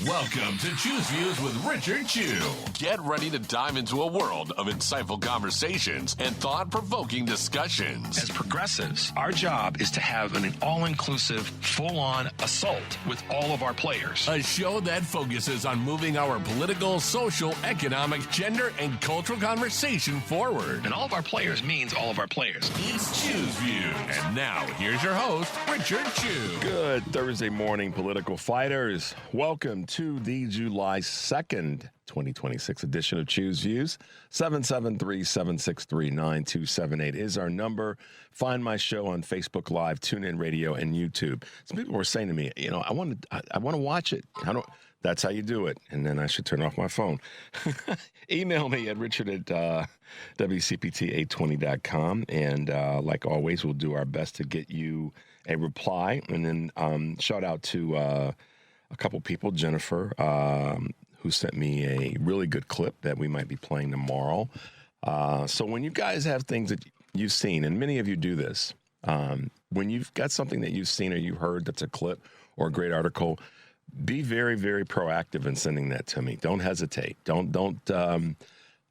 Welcome to Choose Views with Richard Chew. Get ready to dive into a world of insightful conversations and thought-provoking discussions. As progressives, our job is to have an all-inclusive, full-on assault with all of our players. A show that focuses on moving our political, social, economic, gender, and cultural conversation forward. And all of our players means all of our players. It's Choose Views. And now, here's your host, Richard Chew. Good Thursday morning, political fighters. Welcome to the July 2nd, 2026 edition of Choose Views. 773-763-9278 is our number. Find my show on Facebook Live, TuneIn Radio, and YouTube. Some people were saying to me, I want to watch it. That's how you do it. And then I should turn off my phone. Email me at richard at WCPT820.com. And like always, we'll do our best to get you a reply. And then shout out to a couple people, Jennifer, who sent me a really good clip that we might be playing tomorrow. So when you guys have things that you've seen, and many of you do this, when you've got something that you've seen or you heard that's a clip or a great article, be very, very proactive in sending that to me. Don't hesitate. Don't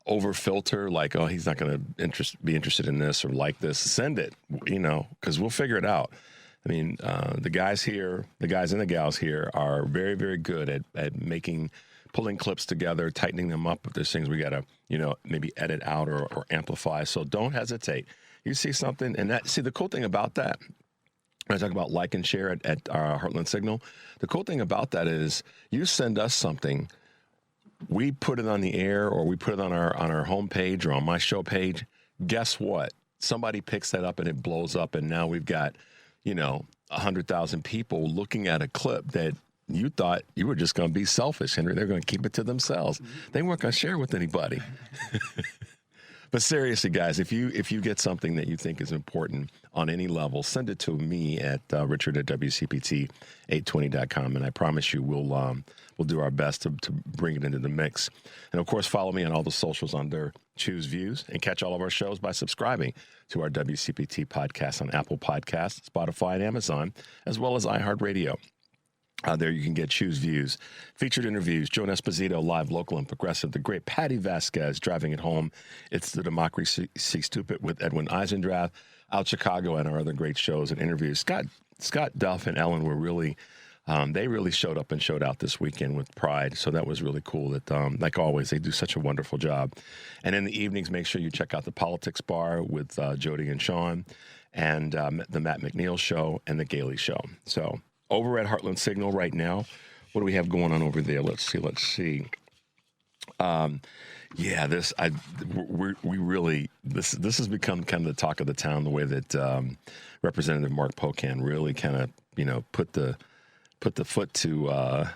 over filter like, oh, he's not going to be interested in this or like this. Send it, because we'll figure it out. I mean, the guys and the gals here are very, very good at pulling clips together, tightening them up. If there's things we got to, maybe edit out or amplify. So don't hesitate. You see something, and the cool thing about that, when I talk about like and share at our Heartland Signal, the cool thing about that is you send us something, we put it on the air or we put it on our homepage or on my show page. Guess what? Somebody picks that up and it blows up, and now we've got 100,000 people looking at a clip that you thought you were just going to be selfish, Henry. They're going to keep it to themselves. They weren't going to share with anybody. But seriously, guys, if you get something that you think is important on any level, send it to me at Richard at WCPT820.com, and I promise you we'll do our best to bring it into the mix. And, of course, follow me on all the socials under Choose Views, and catch all of our shows by subscribing to our WCPT podcast on Apple Podcasts, Spotify, and Amazon, as well as iHeartRadio. There you can get Choose Views, featured interviews, Joan Esposito, live, local, and progressive, the great Patty Vasquez, driving it home. It's the Democracy Stupid with Edwin Eisendrath, Out Chicago, and our other great shows and interviews. Scott Duff and Ellen were really, they really showed up and showed out this weekend with pride. So that was really cool that, like always, they do such a wonderful job. And in the evenings, make sure you check out the Politics Bar with Jody and Sean, and the Matt McNeil Show and the Gailey Show. So over at Heartland Signal right now, what do we have going on over there? Let's see. This has become kind of the talk of the town, the way that Representative Mark Pocan really kind of, put the foot to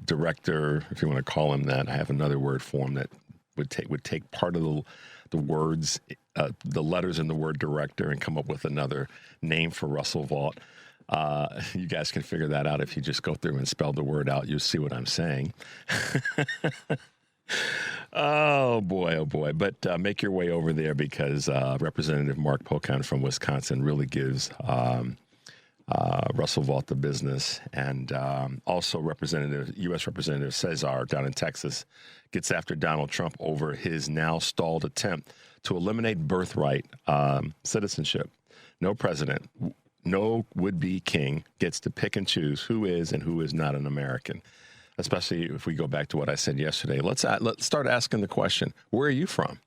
director, if you want to call him that. I have another word for him that would take part of the words, the letters in the word director, and come up with another name for Russell Vought. You guys can figure that out if you just go through and spell the word out. You'll see what I'm saying. Oh, boy. But make your way over there, because Representative Mark Pocan from Wisconsin really gives Russell Vought the business. And also U.S. Representative Cesar down in Texas gets after Donald Trump over his now stalled attempt to eliminate birthright citizenship. No president, no would-be king gets to pick and choose who is and who is not an American, especially if we go back to what I said yesterday. Let's start asking the question, where are you from?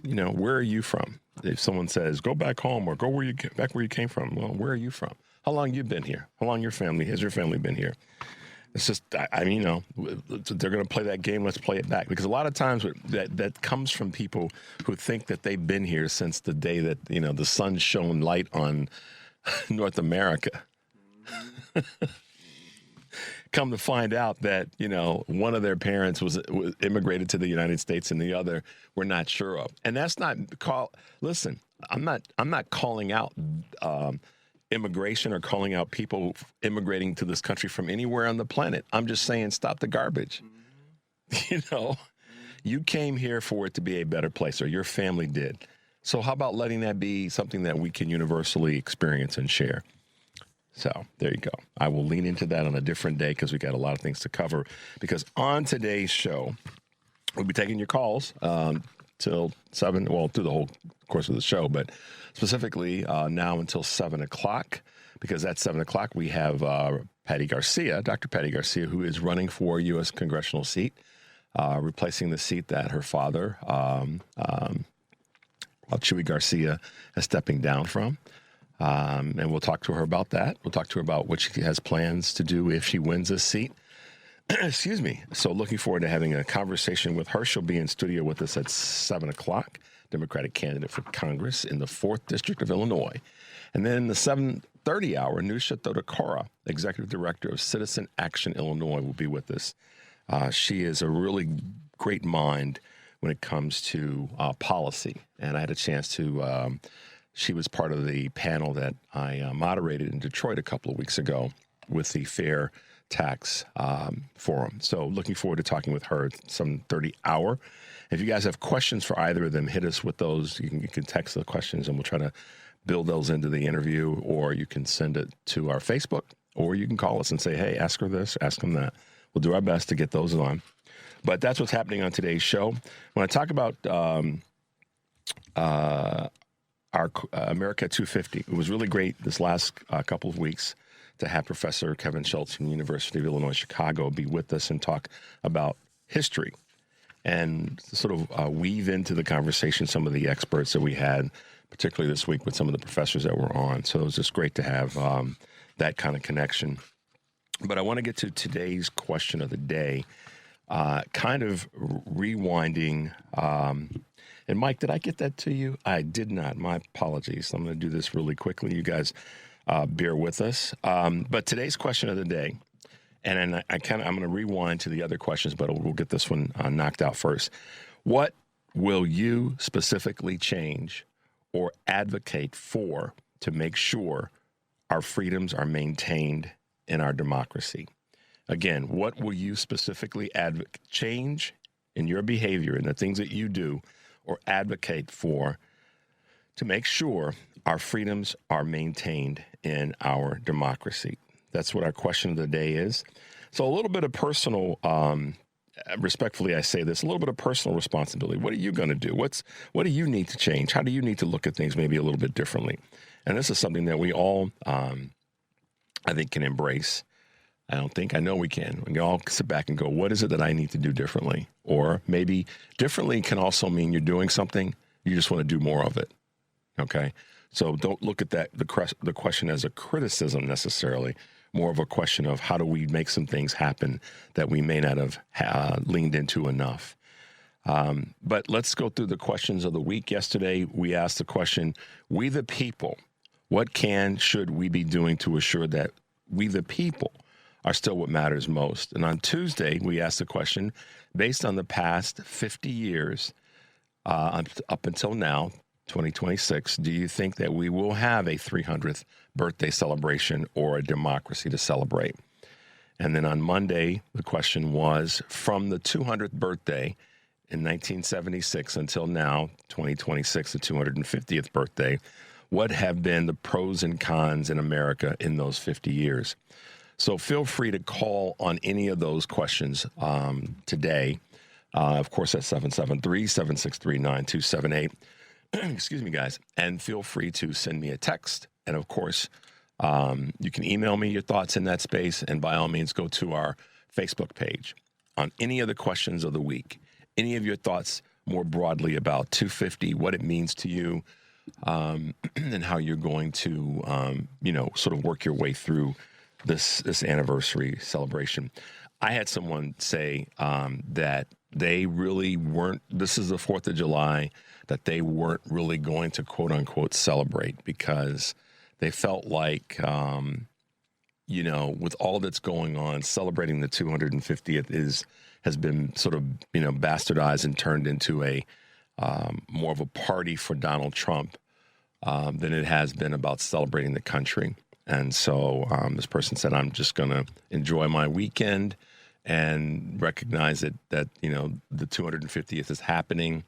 Where are you from? If someone says, go back home or go back where you came from, well, where are you from? How long you been here? How long has your family been here? It's just, they're going to play that game. Let's play it back. Because a lot of times that comes from people who think that they've been here since the day that, the sun shone light on North America. Come to find out that, one of their parents was immigrated to the United States and the other we're not sure of. And that's not listen, I'm not calling out immigration or calling out people immigrating to this country from anywhere on the planet. I'm just saying, stop the garbage. You came here for it to be a better place, or your family did. So how about letting that be something that we can universally experience and share? So there you go. I will lean into that on a different day because we got a lot of things to cover. Because on today's show, we'll be taking your calls till 7, well, through the whole course of the show, but specifically now until 7 o'clock, because at 7 o'clock we have Patty Garcia, Dr. Patty Garcia, who is running for a U.S. congressional seat, replacing the seat that her father, Chuy Garcia, is stepping down from. And we'll talk to her about that. We'll talk to her about what she has plans to do if she wins this seat. Excuse me. So looking forward to having a conversation with her. She'll be in studio with us at 7 o'clock, Democratic candidate for Congress in the 4th District of Illinois. And then in the 7:30 hour, Nusha Thodakora, Executive Director of Citizen Action Illinois, will be with us. She is a really great mind when it comes to policy. And I had a chance to, she was part of the panel that I moderated in Detroit a couple of weeks ago with the Fair Tax Forum. So looking forward to talking with her at 7:30 hour. If you guys have questions for either of them, hit us with those. You can text the questions and we'll try to build those into the interview, or you can send it to our Facebook, or you can call us and say, hey, ask her this, ask them that. We'll do our best to get those on. But that's what's happening on today's show. When I talk about our America 250, it was really great this last couple of weeks to have Professor Kevin Schultz from the University of Illinois Chicago be with us and talk about history and sort of weave into the conversation some of the experts that we had, particularly this week with some of the professors that were on. So it was just great to have that kind of connection. But I want to get to today's question of the day, kind of rewinding. And Mike, did I get that to you? I did not. My apologies. I'm going to do this really quickly. You guys bear with us. But today's question of the day, and then I'm going to rewind to the other questions, but we'll get this one knocked out first. What will you specifically change or advocate for to make sure our freedoms are maintained in our democracy? Again, what will you specifically change in your behavior and the things that you do or advocate for to make sure our freedoms are maintained in our democracy? That's what our question of the day is. So a little bit of personal, respectfully I say this, a little bit of personal responsibility. What are you going to do? What do you need to change? How do you need to look at things maybe a little bit differently? And this is something that we all, I think, can embrace. I know we can. We can all sit back and go, what is it that I need to do differently? Or maybe differently can also mean you're doing something, you just want to do more of it. Okay? So don't look at that, the question as a criticism necessarily, more of a question of how do we make some things happen that we may not have leaned into enough. But let's go through the questions of the week. Yesterday, we asked the question, we the people, what should we be doing to assure that we the people are still what matters most? And on Tuesday, we asked the question, based on the past 50 years up until now, 2026, do you think that we will have a 300th birthday celebration or a democracy to celebrate? And then on Monday, the question was, from the 200th birthday in 1976 until now, 2026, the 250th birthday, what have been the pros and cons in America in those 50 years? So feel free to call on any of those questions today, of course, at 773-763-9278. Excuse me, guys. And feel free to send me a text. And of course, you can email me your thoughts in that space. And by all means, go to our Facebook page on any of the questions of the week. Any of your thoughts more broadly about 250, what it means to you, and how you're going to, sort of work your way through this anniversary celebration. I had someone say that they really weren't, this is the 4th of July, that they weren't really going to quote unquote celebrate because they felt like, with all that's going on, celebrating the 250th has been sort of, bastardized and turned into a more of a party for Donald Trump than it has been about celebrating the country. And so this person said, I'm just going to enjoy my weekend and recognize that the 250th is happening.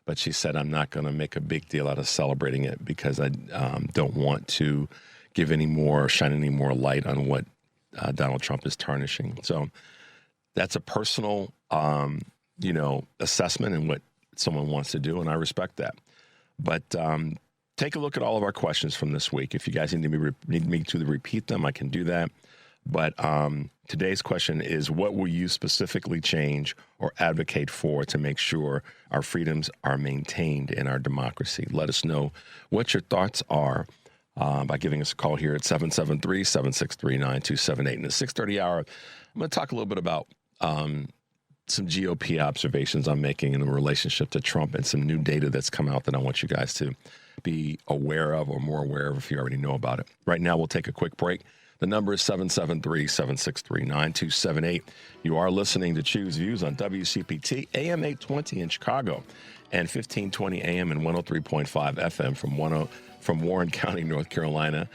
But she said, I'm not going to make a big deal out of celebrating it because I don't want to give shine any more light on what Donald Trump is tarnishing. So that's a personal, assessment and what someone wants to do, and I respect that. But take a look at all of our questions from this week. If you guys need me to repeat them, I can do that. But today's question is, what will you specifically change or advocate for to make sure our freedoms are maintained in our democracy? Let us know what your thoughts are by giving us a call here at 773-763-9278. In the 6:30 hour, I'm going to talk a little bit about some GOP observations I'm making in relationship to Trump and some new data that's come out that I want you guys to be aware of or more aware of if you already know about it. Right now, we'll take a quick break. The number is 773-763-9278. You are listening to Choose Views on WCPT, AM 820 in Chicago, and 1520 AM and 103.5 FM from Warren County, North Carolina,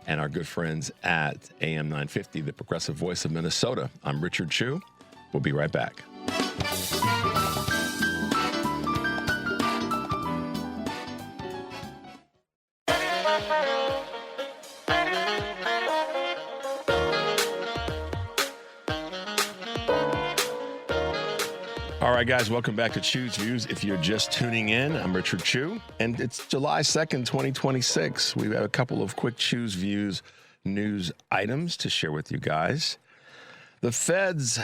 and our good friends at AM 950, the progressive voice of Minnesota. I'm Richard Chu. We'll be right back. All right, guys, welcome back to Choose Views. If you're just tuning in, I'm Richard Chu, and it's July 2nd, 2026. We've had a couple of quick Choose Views news items to share with you guys. The Fed's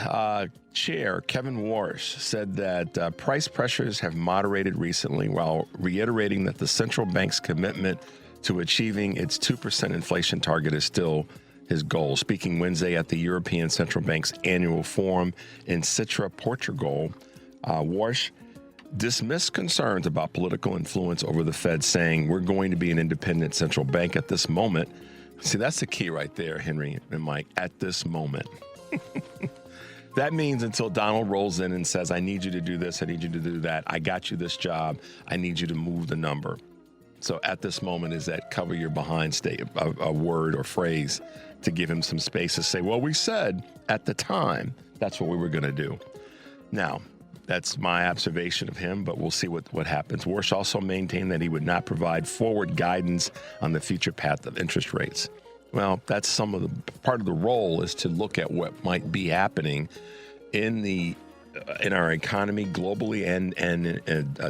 chair, Kevin Warsh, said that price pressures have moderated recently while reiterating that the central bank's commitment to achieving its 2% inflation target is still his goal. Speaking Wednesday at the European Central Bank's annual forum in Sintra, Portugal, Warsh dismissed concerns about political influence over the Fed, saying, "We're going to be an independent central bank at this moment." See, that's the key right there, Henry and Mike, at this moment. That means until Donald rolls in and says, "I need you to do this, I need you to do that, I got you this job, I need you to move the number." So at this moment is that cover your behind state, a word or phrase to give him some space to say, well, we said at the time that's what we were going to do. Now, that's my observation of him, but we'll see what happens. Warsh also maintained that he would not provide forward guidance on the future path of interest rates. Well, that's part of the role is to look at what might be happening in our economy globally and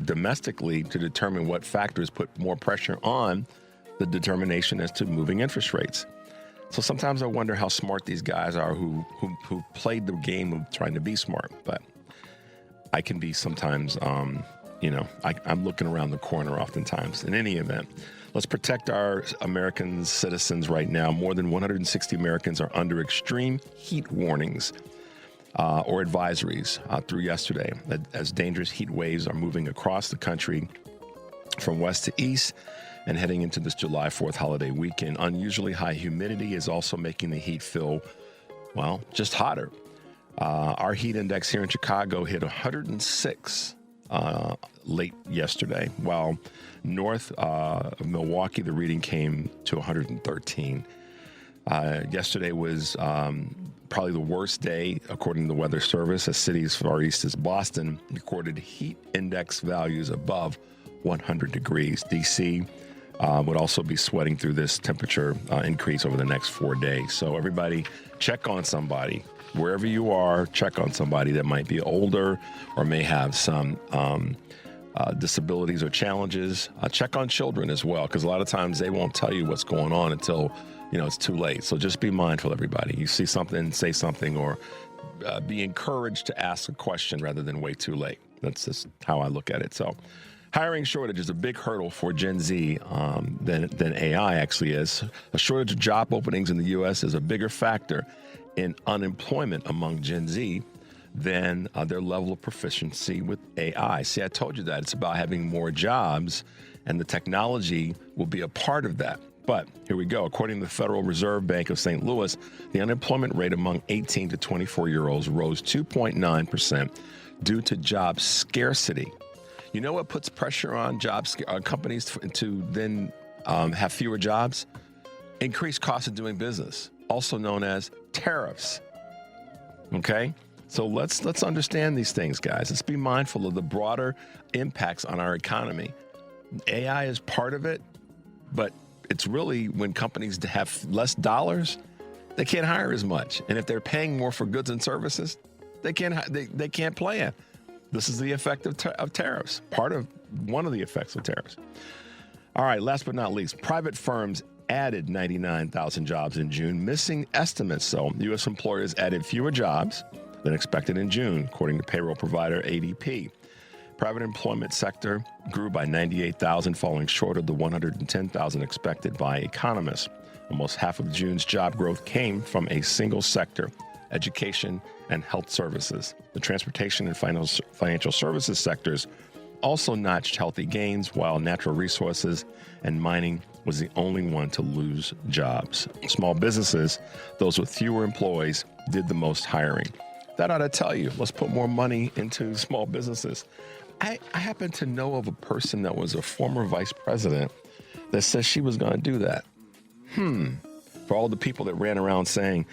domestically to determine what factors put more pressure on the determination as to moving interest rates. So sometimes I wonder how smart these guys are who played the game of trying to be smart. But I can be sometimes, I'm looking around the corner oftentimes. In any event, let's protect our American citizens right now. More than 160 Americans are under extreme heat warnings or advisories through yesterday as dangerous heat waves are moving across the country from west to east and heading into this July 4th holiday weekend. Unusually high humidity is also making the heat feel, well, just hotter. Our heat index here in Chicago hit 106 late yesterday, while north of Milwaukee, the reading came to 113. Yesterday was probably the worst day, according to the Weather Service, as cities far east as Boston recorded heat index values above 100 degrees. D.C. Would also be sweating through this temperature increase over the next 4 days. So everybody check on somebody. Wherever you are, check on somebody that might be older or may have some disabilities or challenges. Check on children as well, because a lot of times they won't tell you what's going on until it's too late. So just be mindful, everybody. You see something, say something, or be encouraged to ask a question rather than wait too late. That's just how I look at it. So hiring shortage is a big hurdle for Gen Z than AI actually is. A shortage of job openings in the U.S. is a bigger factor in unemployment among Gen Z than their level of proficiency with AI. See, I told you that. It's about having more jobs, and the technology will be a part of that. But here we go. According to the Federal Reserve Bank of St. Louis, the unemployment rate among 18 to 24-year-olds rose 2.9% due to job scarcity. You know what puts pressure on companies to then have fewer jobs? Increased cost of doing business, also known as tariffs. Okay? So let's understand these things, guys. Let's be mindful of the broader impacts on our economy. AI is part of it, but it's really when companies have less dollars, they can't hire as much. And if they're paying more for goods and services, they can't plan. This is the effect of tariffs, one of the effects of tariffs. All right, last but not least, private firms added 99,000 jobs in June, missing estimates. So U.S. employers added fewer jobs than expected in June, according to payroll provider ADP. Private employment sector grew by 98,000, falling short of the 110,000 expected by economists. Almost half of June's job growth came from a single sector, education and health services. The transportation and financial services sectors also notched healthy gains, while natural resources and mining was the only one to lose jobs. Small businesses, those with fewer employees, did the most hiring. That ought to tell you, let's put more money into small businesses. I happen to know of a person that was a former vice president that says she was going to do that. For all the people that ran around saying,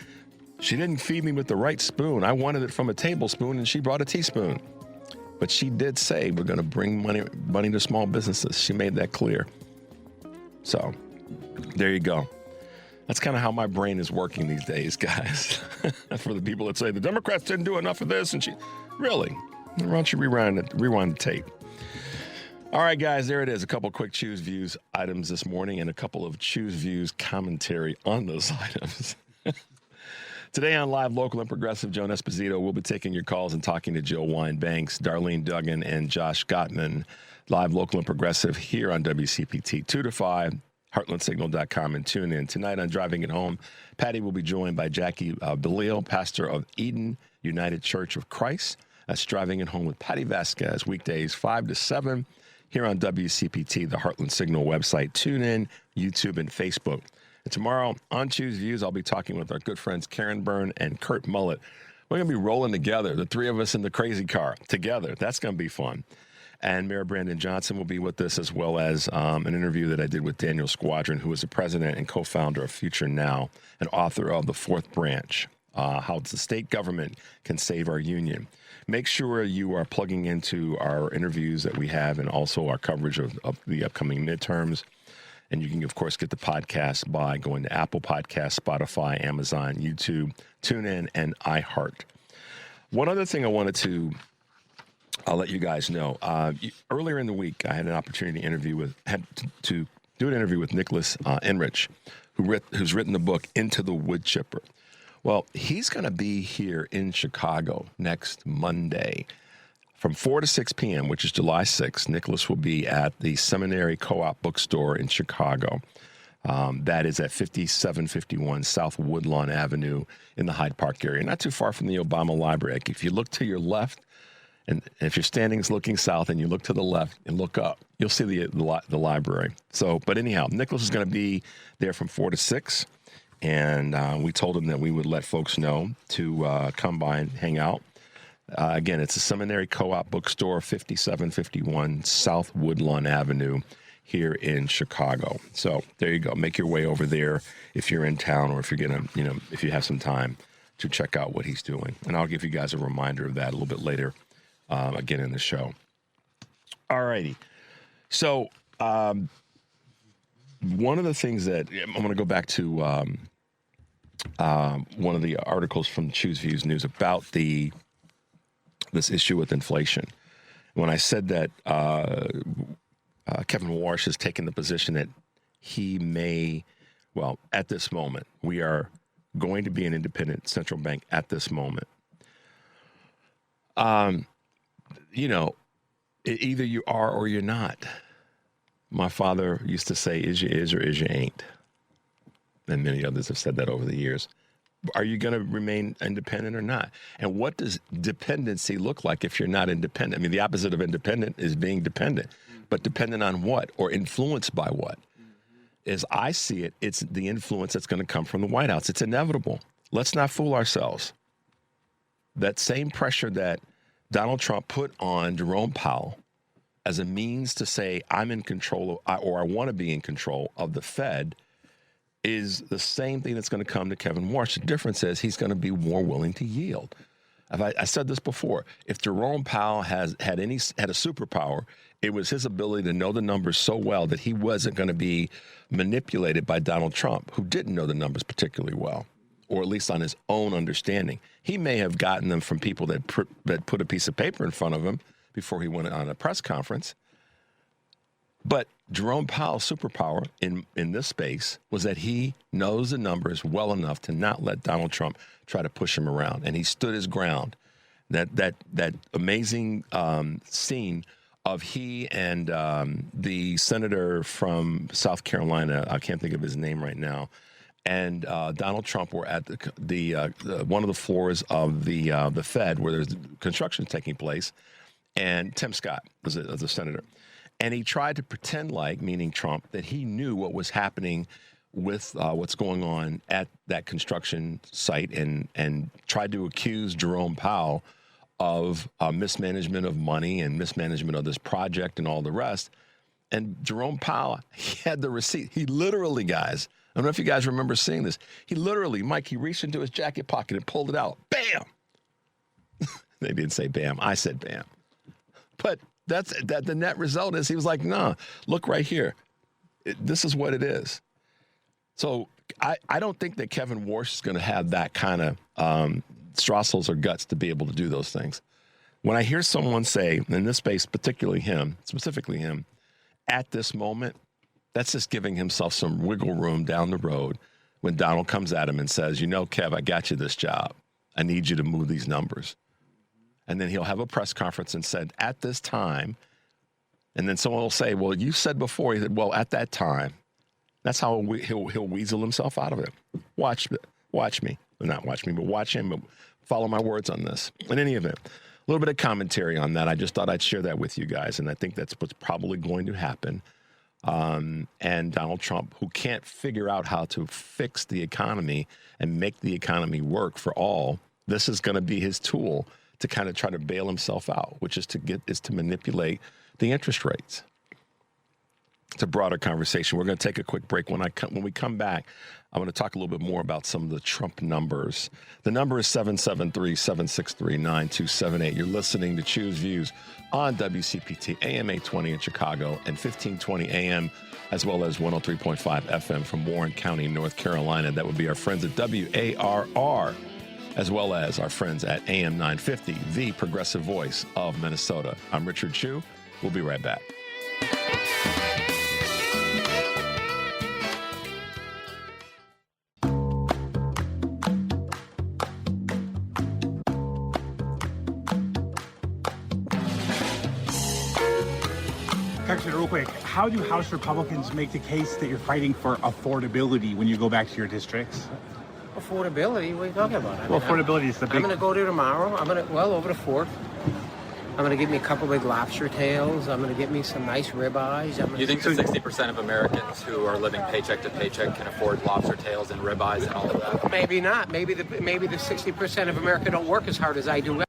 she didn't feed me with the right spoon. I wanted it from a tablespoon and she brought a teaspoon. But she did say we're going to bring money to small businesses. She made that clear. So there you go. That's kind of how my brain is working these days, guys. For the people that say the Democrats didn't do enough of this, and really, why don't you rewind the tape? All right, guys, there it is. A couple quick Choose Views items this morning and a couple of Choose Views commentary on those items. Today on Live, Local, and Progressive, Joan Esposito will be taking your calls and talking to Jill Wine-Banks, Darlene Duggan, and Josh Gottman. Live, Local, and Progressive here on WCPT 2 to 5, heartlandsignal.com, and tune in. Tonight on Driving It Home, Patty will be joined by Jackie Belil, pastor of Eden United Church of Christ. That's Driving It Home with Patty Vasquez, weekdays 5 to 7 here on WCPT, the Heartland Signal website. Tune in, YouTube, and Facebook. And tomorrow on Choose Views, I'll be talking with our good friends Karen Byrne and Kurt Mullett. We're going to be rolling together, the three of us in the crazy car together. That's going to be fun. And Mayor Brandon Johnson will be with us, as well as an interview that I did with Daniel Squadron, who is the president and co-founder of Future Now, and author of The Fourth Branch, How the State Government Can Save Our Union. Make sure you are plugging into our interviews that we have and also our coverage of the upcoming midterms. And you can, of course, get the podcast by going to Apple Podcasts, Spotify, Amazon, YouTube, TuneIn, and iHeart. One other thing I wanted to let you guys know. Earlier in the week, I had an opportunity to do an interview with Nicholas Enrich, who's written the book Into the Wood Chipper. Well, he's going to be here in Chicago next Monday from 4 to 6 p.m., which is July 6th. Nicholas will be at the Seminary Co-op Bookstore in Chicago. That is at 5751 South Woodlawn Avenue in the Hyde Park area, not too far from the Obama Library. If you look to your left, and if you're standing looking south and you look to the left and look up, you'll see the library. So, but anyhow, Nicholas is going to be there from 4 to 6. And we told him that we would let folks know to come by and hang out. Again, it's a Seminary Co-op Bookstore, 5751 South Woodlawn Avenue here in Chicago. So there you go. Make your way over there if you're in town, or if you're going to, if you have some time to check out what he's doing. And I'll give you guys a reminder of that a little bit later, again in the show. All righty. So one of the things that I'm going to go back to one of the articles from Choose Views News about this issue with inflation. When I said that Kevin Warsh has taken the position that he may, well, at this moment, we are going to be an independent central bank at this moment. Either you are or you're not. My father used to say, is you is or is you ain't. And many others have said that over the years. Are you going to remain independent or not? And what does dependency look like if you're not independent? I mean, the opposite of independent is being dependent. But dependent on what, or influenced by what? As I see it, it's the influence that's going to come from the White House. It's inevitable. Let's not fool ourselves. That same pressure that Donald Trump put on Jerome Powell as a means to say, I'm in control of, or I want to be in control of the Fed, is the same thing that's going to come to Kevin Warsh. The difference is he's going to be more willing to yield. I said this before. If Jerome Powell had a superpower, it was his ability to know the numbers so well that he wasn't going to be manipulated by Donald Trump, who didn't know the numbers particularly well, or at least on his own understanding. He may have gotten them from people that put a piece of paper in front of him before he went on a press conference. But Jerome Powell's superpower in this space was that he knows the numbers well enough to not let Donald Trump try to push him around, and he stood his ground. That amazing scene of he and the senator from South Carolina, I can't think of his name right now, and Donald Trump were at the one of the floors of the Fed where there's construction taking place, and Tim Scott was the senator. And he tried to pretend like, meaning Trump, that he knew what was happening with what's going on at that construction site and tried to accuse Jerome Powell of mismanagement of money and mismanagement of this project and all the rest. And Jerome Powell, he had the receipt. He literally, guys, I don't know if you guys remember seeing this. He literally, Mike, he reached into his jacket pocket and pulled it out. Bam! They didn't say bam. I said bam. But the net result is he was like, nah, look right here. This is what it is. So I don't think that Kevin Warsh is going to have that kind of Strassels or guts to be able to do those things. When I hear someone say, in this space, specifically him, at this moment, that's just giving himself some wiggle room down the road when Donald comes at him and says, you know, Kev, I got you this job. I need you to move these numbers. And then he'll have a press conference and said, at this time, and then someone will say, well, you said before, he said, well, at that time. That's how he'll weasel himself out of it. Watch me. Well, not watch me, but watch him. But follow my words on this. In any event, a little bit of commentary on that. I just thought I'd share that with you guys, and I think that's what's probably going to happen. And Donald Trump, who can't figure out how to fix the economy and make the economy work for all, this is going to be his tool to kind of try to bail himself out, which is to manipulate the interest rates. It's a broader conversation. We're going to take a quick break. When we come back, I want to talk a little bit more about some of the Trump numbers. The number is 773-763-9278. You're listening to Choose Views on WCPT AM 820 in Chicago and 1520 AM, as well as 103.5 FM from Warren County, North Carolina. That would be our friends at WARR, as well as our friends at AM 950, the progressive voice of Minnesota. I'm Richard Chu. We'll be right back. Real quick, how do House Republicans make the case that you're fighting for affordability when you go back to your districts? Affordability? What are you talking about? Well, affordability is the big... I'm going to go there tomorrow. Over the 4th. I'm going to get me a couple big lobster tails. I'm going to get me some nice ribeyes. You think the 60% of Americans who are living paycheck to paycheck can afford lobster tails and ribeyes and all of that? Maybe not. Maybe the 60% of America don't work as hard as I do.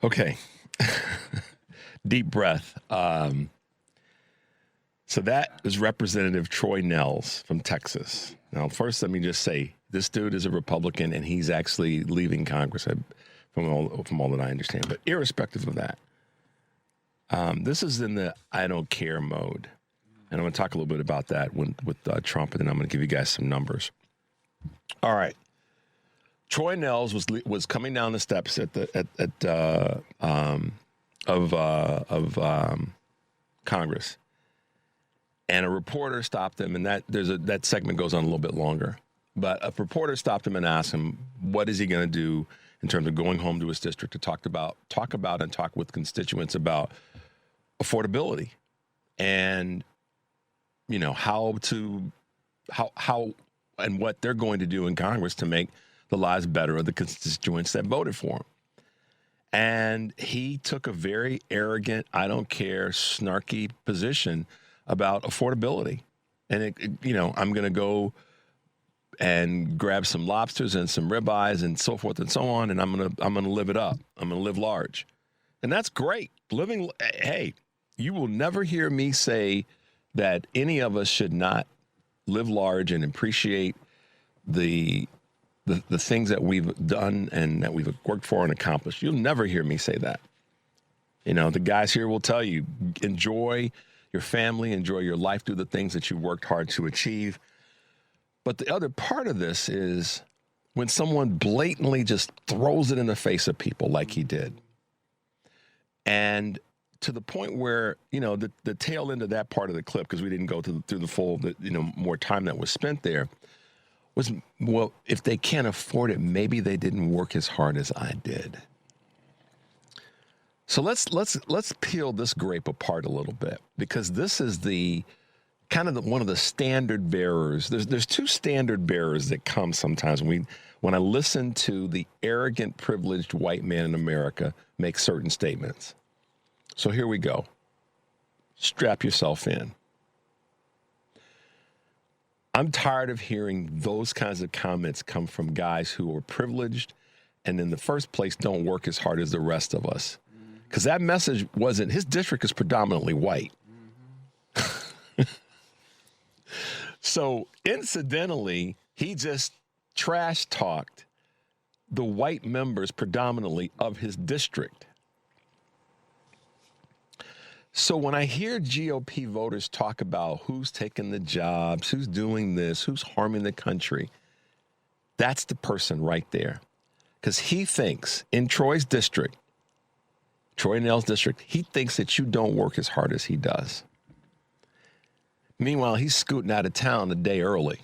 Okay. Deep breath. So that is Representative Troy Nehls from Texas. Now, first, let me just say, this dude is a Republican, and he's actually leaving Congress, from all that I understand. But irrespective of that, this is in the I don't care mode. And I'm going to talk a little bit about that with Trump, and then I'm going to give you guys some numbers. All right. Troy Nehls was coming down the steps of Congress, and a reporter stopped him, and that segment goes on a little bit longer. But a reporter stopped him and asked him, what is he going to do in terms of going home to his district to talk about and talk with constituents about affordability and, you know, how and what they're going to do in Congress to make the lives better of the constituents that voted for him. And he took a very arrogant, I don't care, snarky position about affordability. And, I'm going to go and grab some lobsters and some ribeyes and so forth and so on, and I'm going to live it up. I'm going to live large. And that's great. Hey, you will never hear me say that any of us should not live large and appreciate the the things that we've done and that we've worked for and accomplished. You'll never hear me say that. You know, the guys here will tell you, enjoy your family, enjoy your life, do the things that you worked hard to achieve. But the other part of this is when someone blatantly just throws it in the face of people like he did. And to the point where, you know, the tail end of that part of the clip, because we didn't go through the full, more time that was spent there, was, well, if they can't afford it, maybe they didn't work as hard as I did. So let's peel this grape apart a little bit, because this is the kind of one of the standard bearers. There's two standard bearers that come sometimes when I listen to the arrogant, privileged white man in America make certain statements. So here we go. Strap yourself in. I'm tired of hearing those kinds of comments come from guys who are privileged and in the first place don't work as hard as the rest of us. Because that message wasn't, his district is predominantly white. So incidentally, he just trash talked the white members predominantly of his district. So when I hear GOP voters talk about who's taking the jobs, who's doing this, who's harming the country, that's the person right there. Because he thinks in Troy's district, Troy Nell's district, he thinks that you don't work as hard as he does. Meanwhile, he's scooting out of town a day early.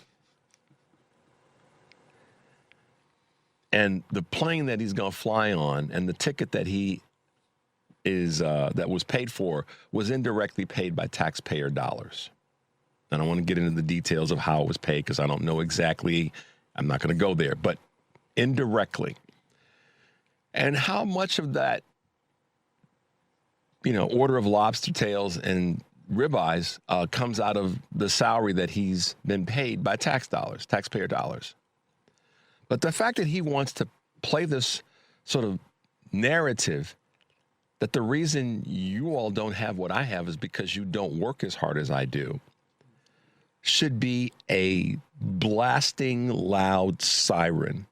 And the plane that he's going to fly on and the ticket that he is that was paid for was indirectly paid by taxpayer dollars. And I don't want to get into the details of how it was paid because I don't know exactly. I'm not going to go there, but indirectly. And how much of that, order of lobster tails and ribeyes comes out of the salary that he's been paid by taxpayer dollars. But the fact that he wants to play this sort of narrative that the reason you all don't have what I have is because you don't work as hard as I do should be a blasting loud siren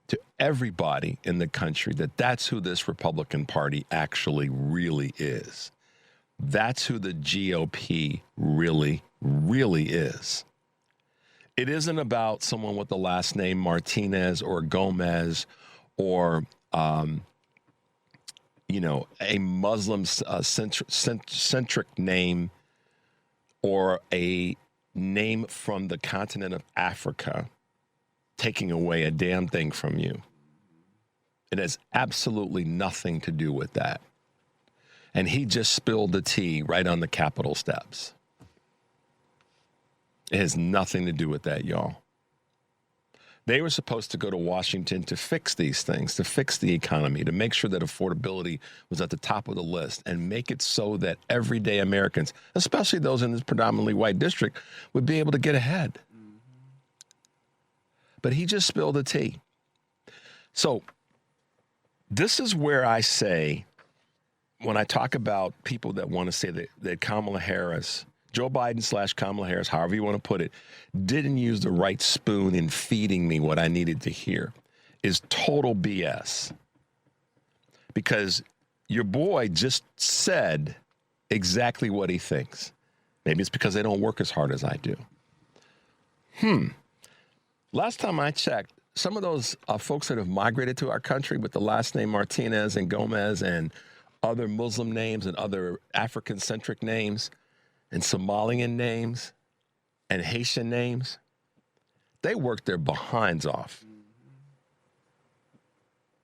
to everybody in the country that that's who this Republican Party actually really is. That's who the GOP really, really is. It isn't about someone with the last name Martinez or Gomez or, a Muslim centric name or a name from the continent of Africa taking away a damn thing from you. It has absolutely nothing to do with that. And he just spilled the tea right on the Capitol steps. It has nothing to do with that, y'all. They were supposed to go to Washington to fix these things, to fix the economy, to make sure that affordability was at the top of the list and make it so that everyday Americans, especially those in this predominantly white district, would be able to get ahead. But he just spilled the tea. So this is where I say, when I talk about people that want to say that Kamala Harris, Joe Biden / Kamala Harris, however you want to put it, didn't use the right spoon in feeding me what I needed to hear, is total BS. Because your boy just said exactly what he thinks. Maybe it's because they don't work as hard as I do. Last time I checked, some of those folks that have migrated to our country with the last name Martinez and Gomez and other Muslim names and other African-centric names and Somalian names and Haitian names, they worked their behinds off.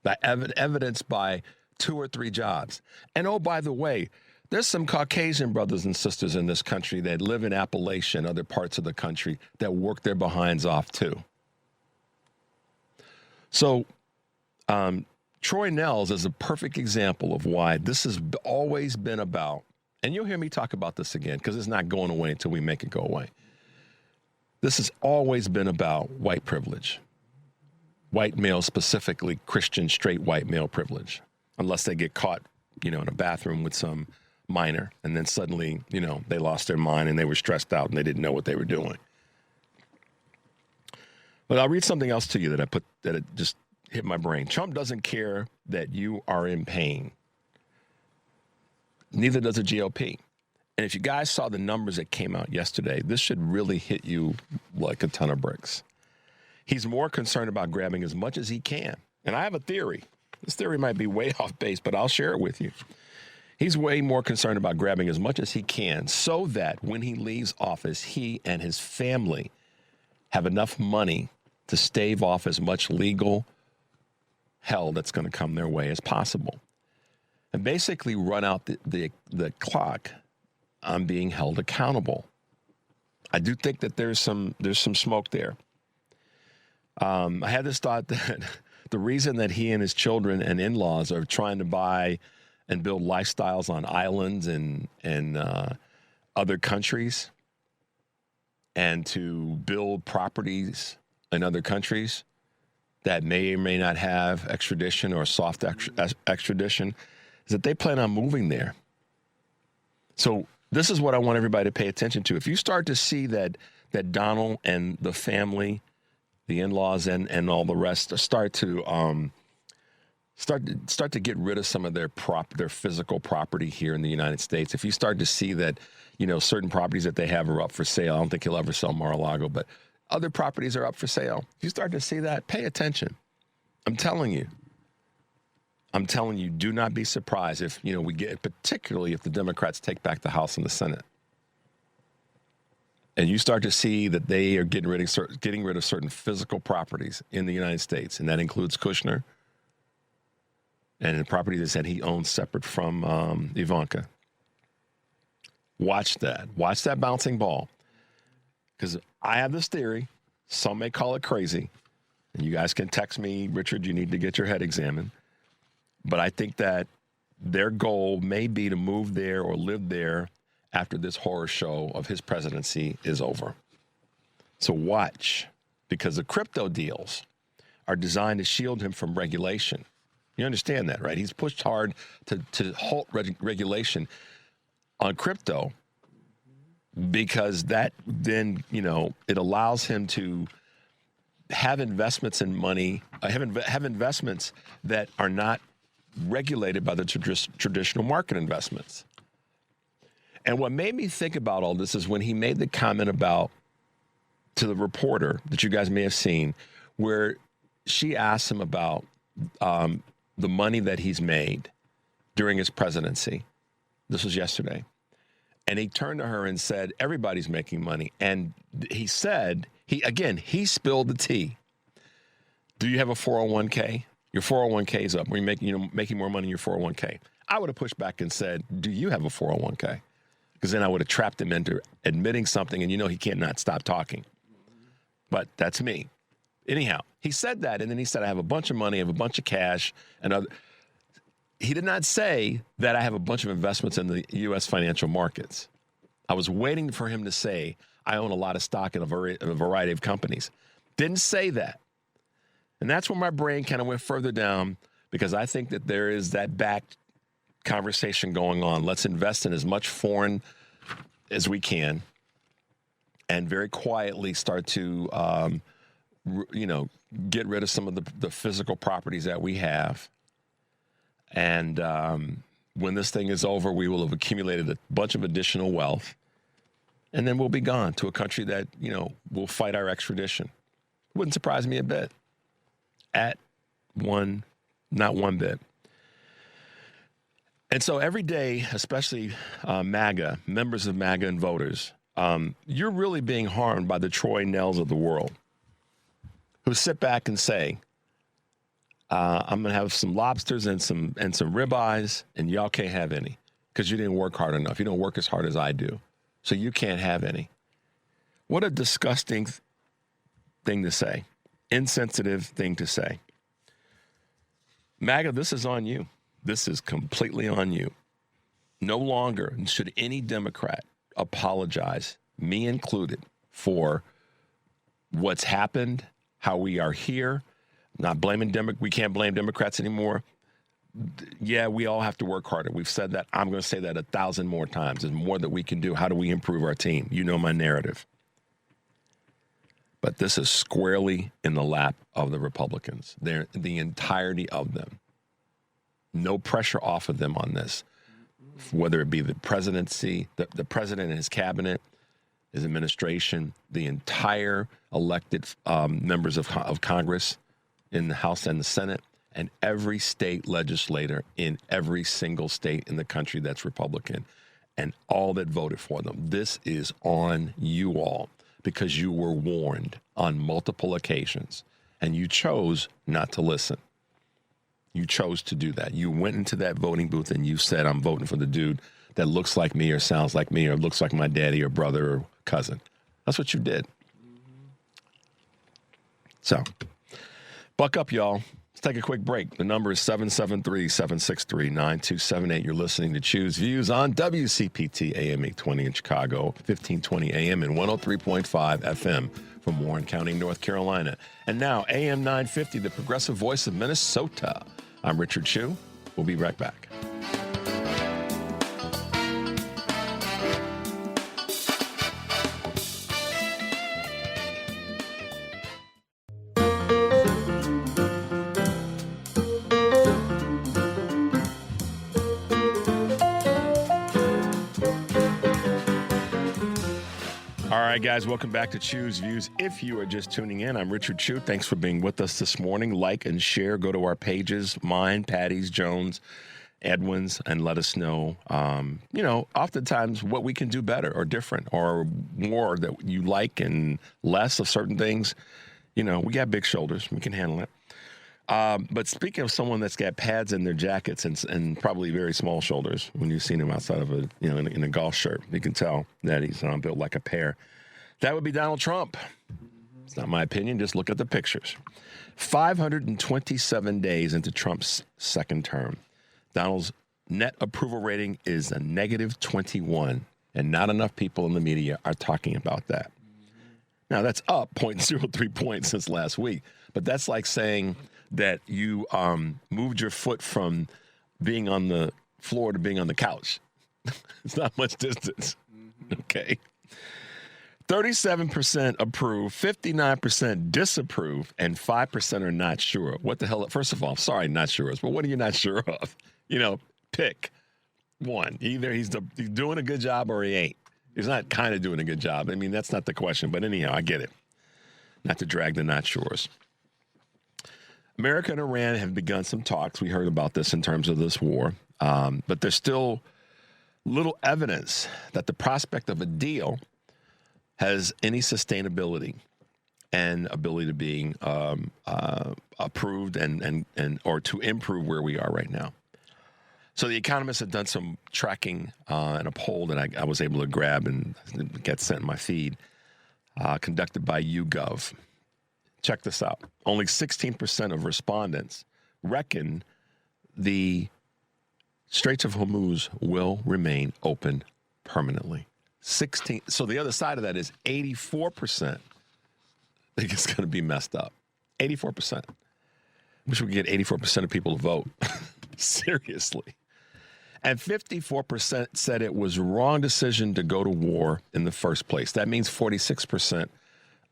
By evidenced by 2 or 3 jobs. And oh, by the way, there's some Caucasian brothers and sisters in this country that live in Appalachia and other parts of the country that work their behinds off too. So Troy Nehls is a perfect example of why this has always been about, and you'll hear me talk about this again because it's not going away until we make it go away. This has always been about white privilege. White male, specifically Christian, straight white male privilege, unless they get caught, in a bathroom with some minor and then suddenly, they lost their mind and they were stressed out and they didn't know what they were doing. But I'll read something else to you that it just hit my brain. Trump doesn't care that you are in pain. Neither does the GOP. And if you guys saw the numbers that came out yesterday, this should really hit you like a ton of bricks. He's more concerned about grabbing as much as he can. And I have a theory. This theory might be way off base, but I'll share it with you. He's way more concerned about grabbing as much as he can so that when he leaves office, he and his family have enough money to stave off as much legal hell that's going to come their way as possible. And basically run out the clock on being held accountable. I do think that there's some smoke there. I had this thought that the reason that he and his children and in-laws are trying to buy and build lifestyles on islands and other countries and to build properties in other countries that may or may not have extradition or soft extradition is that they plan on moving there. So this is what I want everybody to pay attention to. If you start to see that Donald and the family, the in-laws and all the rest start to get rid of some of their physical property here in the United States. If you start to see that, certain properties that they have are up for sale. I don't think he'll ever sell Mar-a-Lago, but other properties are up for sale. If you start to see that, pay attention. I'm telling you, do not be surprised if, particularly if the Democrats take back the House and the Senate. And you start to see that they are getting rid of certain physical properties in the United States, and that includes Kushner and the property that said he owns separate from Ivanka. Watch that bouncing ball, because I have this theory. Some may call it crazy, and you guys can text me, Richard, you need to get your head examined. But I think that their goal may be to move there or live there after this horror show of his presidency is over. So watch, because the crypto deals are designed to shield him from regulation. You understand that, right? He's pushed hard to halt regulation on crypto because that then, it allows him to have investments in money, have investments that are not regulated by the traditional market investments. And what made me think about all this is when he made the comment to the reporter that you guys may have seen, where she asked him about the money that he's made during his presidency. This was yesterday. And he turned to her and said, everybody's making money. And he said, he spilled the tea. Do you have a 401k? Your 401k is up. We're making more money in your 401k. I would have pushed back and said, do you have a 401k? Because then I would have trapped him into admitting something, and he can't not stop talking. But that's me. Anyhow, he said that, and then he said, I have a bunch of money, I have a bunch of cash, and other. He did not say that I have a bunch of investments in the U.S. financial markets. I was waiting for him to say, I own a lot of stock in a variety of companies. Didn't say that. And that's where my brain kind of went further down, because I think that there is that back conversation going on. Let's invest in as much foreign as we can and very quietly start to, get rid of some of the physical properties that we have. And when this thing is over, we will have accumulated a bunch of additional wealth. And then we'll be gone to a country that, will fight our extradition. Wouldn't surprise me a bit. Not one bit. And so every day, especially MAGA, members of MAGA and voters, you're really being harmed by the Troy Nells of the world who sit back and say, I'm going to have some lobsters and some ribeyes, and y'all can't have any because you didn't work hard enough. You don't work as hard as I do, so you can't have any. What a disgusting thing to say. Insensitive thing to say. MAGA, this is on you. This is completely on you. No longer should any Democrat apologize, me included, for what's happened, how we are here. Not blaming we can't blame Democrats anymore. Yeah, we all have to work harder. We've said that. I'm going to say that 1,000 more times. There's more that we can do. How do we improve our team? You know my narrative. But this is squarely in the lap of the Republicans. They're the entirety of them. No pressure off of them on this, whether it be the presidency, the president and his cabinet, his administration, the entire elected members of Congress in the House and the Senate, and every state legislator in every single state in the country that's Republican, and all that voted for them. This is on you all, because you were warned on multiple occasions, and you chose not to listen. You chose to do that. You went into that voting booth and you said, I'm voting for the dude that looks like me or sounds like me or looks like my daddy or brother or cousin. That's what you did. So, buck up, y'all. Let's take a quick break. The number is 773-763-9278. You're listening to Choose Views on WCPT AM 820 in Chicago, 1520 AM and 103.5 FM from Warren County, North Carolina. And now, AM 950, the progressive voice of Minnesota. I'm Richard Chu. We'll be right back. All right, guys, welcome back to Choose Views. If you are just tuning in, I'm Richard Chu. Thanks for being with us this morning. Like and share. Go to our pages, mine, Patty's, Jones, Edwin's, and let us know, oftentimes what we can do better or different or more that you like and less of certain things. We got big shoulders. We can handle it. But speaking of someone that's got pads in their jackets and probably very small shoulders, when you've seen him outside of in a golf shirt, you can tell that he's built like a pear. That would be Donald Trump. It's not my opinion. Just look at the pictures. 527 days into Trump's second term, Donald's net approval rating is a negative 21, and not enough people in the media are talking about that. Now, that's up 0.03 points since last week, but that's like saying that you moved your foot from being on the floor to being on the couch. It's not much distance. Okay. 37% approve, 59% disapprove, and 5% are not sure. What the hell? First of all, sorry, not sure. But what are you not sure of? Pick one. Either he's doing a good job or he ain't. He's not kind of doing a good job. I mean, that's not the question. But anyhow, I get it. Not to drag the not sures. America and Iran have begun some talks. We heard about this in terms of this war. But there's still little evidence that the prospect of a deal has any sustainability and ability to being approved and or to improve where we are right now. So The Economist had done some tracking in a poll that I was able to grab and get sent in my feed, conducted by YouGov. Check this out. Only 16% of respondents reckon the Straits of Hormuz will remain open permanently. 16. So the other side of that is 84% think it's going to be messed up. 84%. Wish we could get 84% of people to vote. Seriously. And 54% said it was wrong decision to go to war in the first place. That means 46%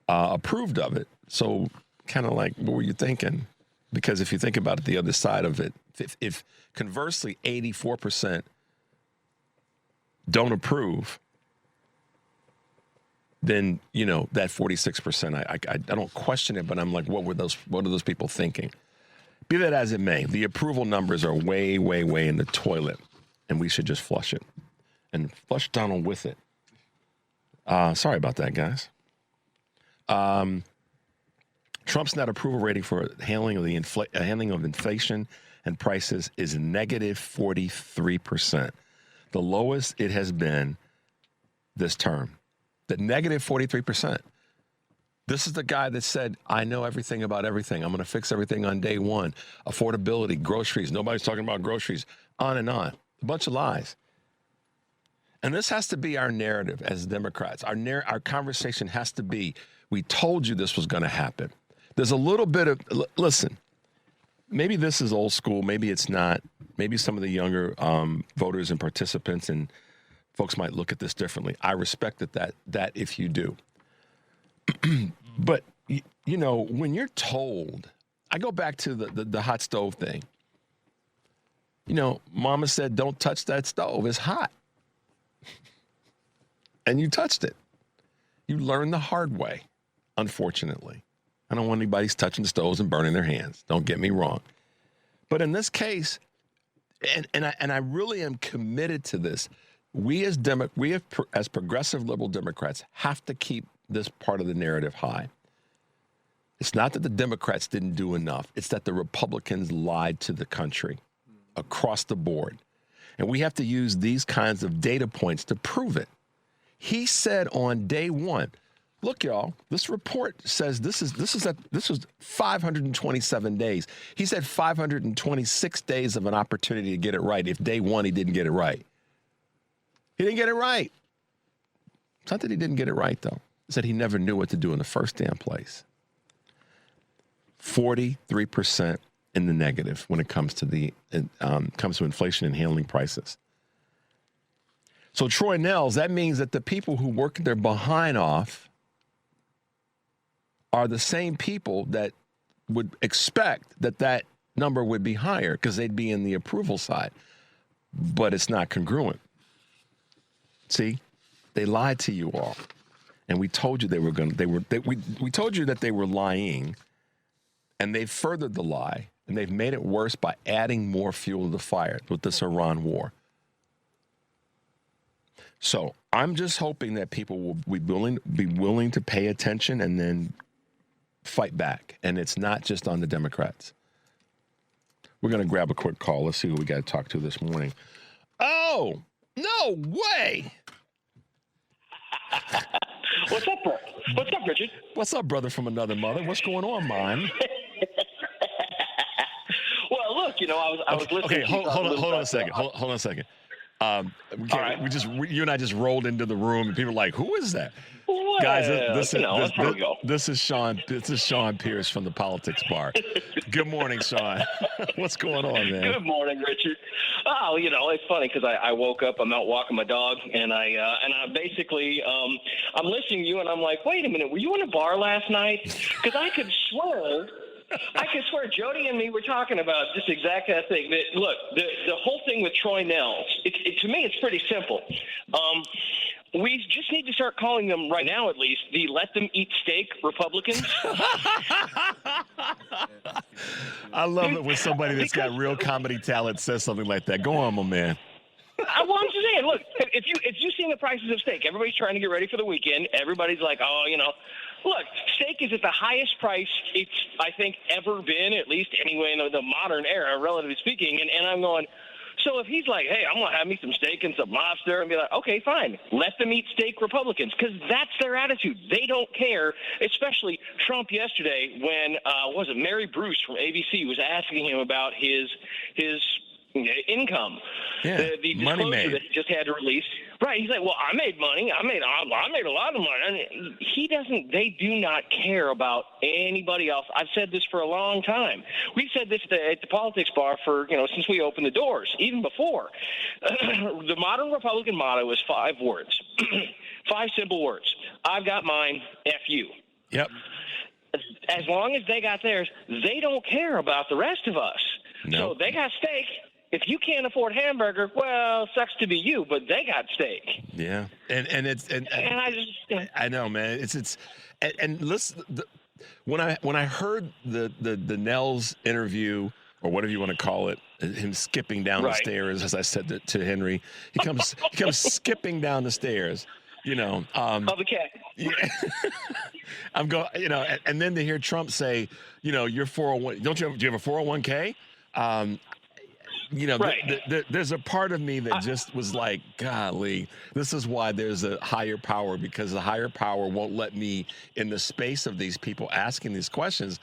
approved of it. So kind of like, what were you thinking? Because if you think about it, the other side of it, if conversely 84% don't approve, then, that 46%, I don't question it, but I'm like, what are those people thinking? Be that as it may, the approval numbers are way, way, way in the toilet, and we should just flush it and flush Donald with it. Sorry about that, guys. Trump's net approval rating for handling of inflation and prices is negative 43%, the lowest it has been this term. The negative 43%. This is the guy that said, I know everything about everything. I'm going to fix everything on day one. Affordability, groceries. Nobody's talking about groceries. On and on. A bunch of lies. And this has to be our narrative as Democrats. Our conversation has to be, we told you this was going to happen. There's a little bit of, listen, maybe this is old school. Maybe it's not. Maybe some of the younger voters and participants and folks might look at this differently. I respect that if you do. But, you know, when you're told, I go back to the hot stove thing. You know, mama said, don't touch that stove. It's hot. And you touched it. You learned the hard way, unfortunately. I don't want anybody touching stoves and burning their hands. Don't get me wrong. But in this case, and I really am committed to this, we as progressive liberal Democrats have to keep this part of the narrative high. It's not that the Democrats didn't do enough. It's that the Republicans lied to the country across the board. And we have to use these kinds of data points to prove it. He said on day one, look, y'all, this report says this was 527 days. He said 526 days of an opportunity to get it right. If day one he didn't get it right. He didn't get it right. It's not that he didn't get it right, though. He said he never knew what to do in the first damn place. 43% in the negative when it comes to inflation and handling prices. So Troy Nehls, that means that the people who work their behind off are the same people that would expect that number would be higher because they'd be in the approval side. But it's not congruent. See, they lied to you all. And we told you we told you that they were lying, and they furthered the lie, and they've made it worse by adding more fuel to the fire with this Iran war. So I'm just hoping that people will be willing to pay attention and then fight back. And it's not just on the Democrats. We're going to grab a quick call. Let's see who we got to talk to this morning. Oh, no way. What's up, bro? What's up, Richard? What's up, brother from another mother? What's going on, man? Well, look, you know, I was listening. Okay, hold on a second. Hold on a second. You and I just rolled into the room, and people are like, "Who is that?" Well, guys? This is Sean Pierce from the Politics Bar. Good morning, Sean. What's going on, man? Good morning, Richard. Oh, you know, it's funny because I woke up, I'm out walking my dog, and I basically I'm listening to you, and I'm like, wait a minute, were you in a bar last night? Because I could swear Jody and me were talking about this exact thing. That, look, the whole thing with Troy Nehls, to me, it's pretty simple. We just need to start calling them right now, at least, the let them eat steak Republicans. I love it when somebody that's got real comedy talent says something like that. Go on, my man. Well, I'm just saying, look, if you've seen the prices of steak, everybody's trying to get ready for the weekend. Everybody's like, oh, you know. Look, steak is at the highest price it's, I think, ever been, at least anyway in the modern era, relatively speaking. And I'm going, so if he's like, hey, I'm going to have me some steak and some lobster, and be like, okay, fine. Let them eat steak Republicans, because that's their attitude. They don't care, especially Trump yesterday when, Mary Bruce from ABC was asking him about his income. Yeah, the disclosure that he just had to release. Right. He's like, well, I made money. I made a lot of money. And they do not care about anybody else. I've said this for a long time. We've said this at the Politics Bar since we opened the doors, even before. The modern Republican motto is 5 words, 5 simple words. I've got mine, F you. Yep. As long as they got theirs, they don't care about the rest of us. Nope. So they got steak. If you can't afford hamburger, well, sucks to be you, but they got steak. Yeah, and I know, man. Listen, when I heard the Nehls interview, or whatever you want to call it, him skipping down the stairs, as I said to Henry, he comes skipping down the stairs. You know, of the cat. Yeah. I'm going, and then to hear Trump say, your 401, do you have a 401k? There's a part of me that just was like, golly, this is why there's a higher power, because the higher power won't let me in the space of these people asking these questions.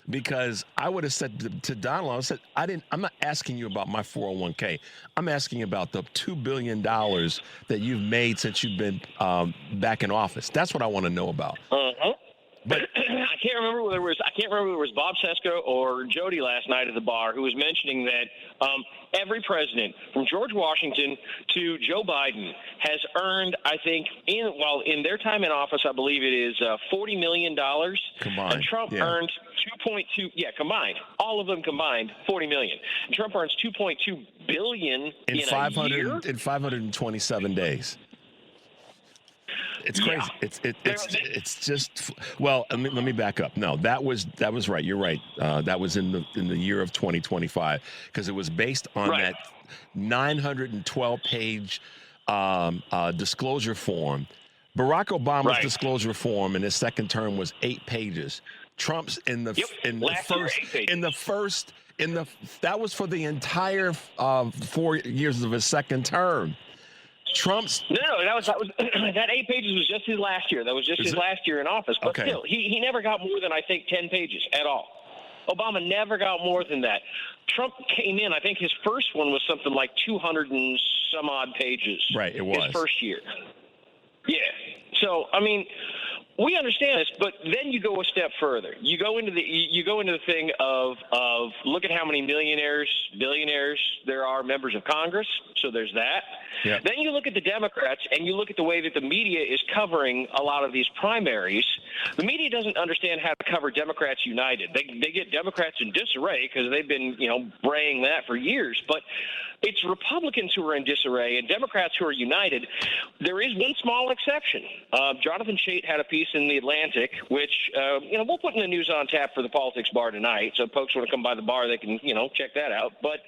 Because I would have said to Donald, I said, I'm not asking you about my 401k. I'm asking about the $2 billion that you've made since you've been back in office. That's what I want to know about. Uh-huh. But I can't remember whether it was Bob Sesko or Jody last night at the bar who was mentioning that every president, from George Washington to Joe Biden, has earned, I think, in their time in office, I believe it is $40 million. Combined. And Trump earned 2.2. Yeah, combined, all of them combined, $40 million. And Trump earns 2.2 billion in 527 days. It's crazy. It's just, well, let me back up. No, that was right. You're right. That was in the year of 2025 because it was based on that 912-page disclosure form. Barack Obama's disclosure form in his second term was 8 pages. Trump's that was for the entire 4 years of his second term. Trump's that 8 pages was just his last year. That was just his last year in office. But still, he never got more than, I think, 10 pages at all. Obama never got more than that. Trump came in, I think his first one was something like 200 and some odd pages. Right, it was. His first year. Yeah. So, I mean, we understand this, but then you go a step further. You go into the thing of look at how many millionaires, billionaires there are members of Congress. So there's that. Yep. Then you look at the Democrats and you look at the way that the media is covering a lot of these primaries. The media doesn't understand how to cover Democrats united. They get Democrats in disarray because they've been, braying that for years. But it's Republicans who are in disarray and Democrats who are united. There is one small exception. Jonathan Chait had a piece in The Atlantic, which, we'll put in the news on tap for the Politics Bar tonight. So if folks want to come by the bar, they can, check that out. But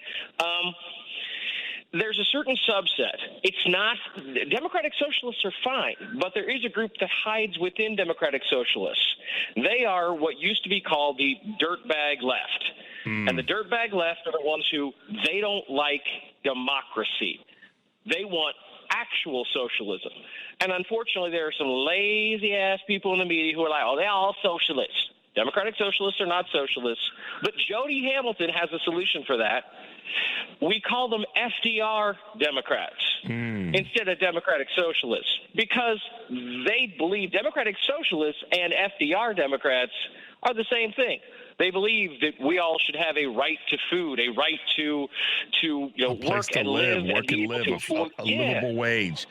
there's a certain subset. It's not – Democratic Socialists are fine, but there is a group that hides within Democratic Socialists. They are what used to be called the dirtbag left. And the dirtbag left are the ones who they don't like democracy. They want actual socialism. And unfortunately, there are some lazy-ass people in the media who are like, they're all socialists. Democratic Socialists are not socialists. But Jody Hamilton has a solution for that. We call them FDR Democrats instead of Democratic Socialists because they believe Democratic Socialists and FDR Democrats are the same thing. They believe that we all should have a right to food, a right to work and live, a livable wage,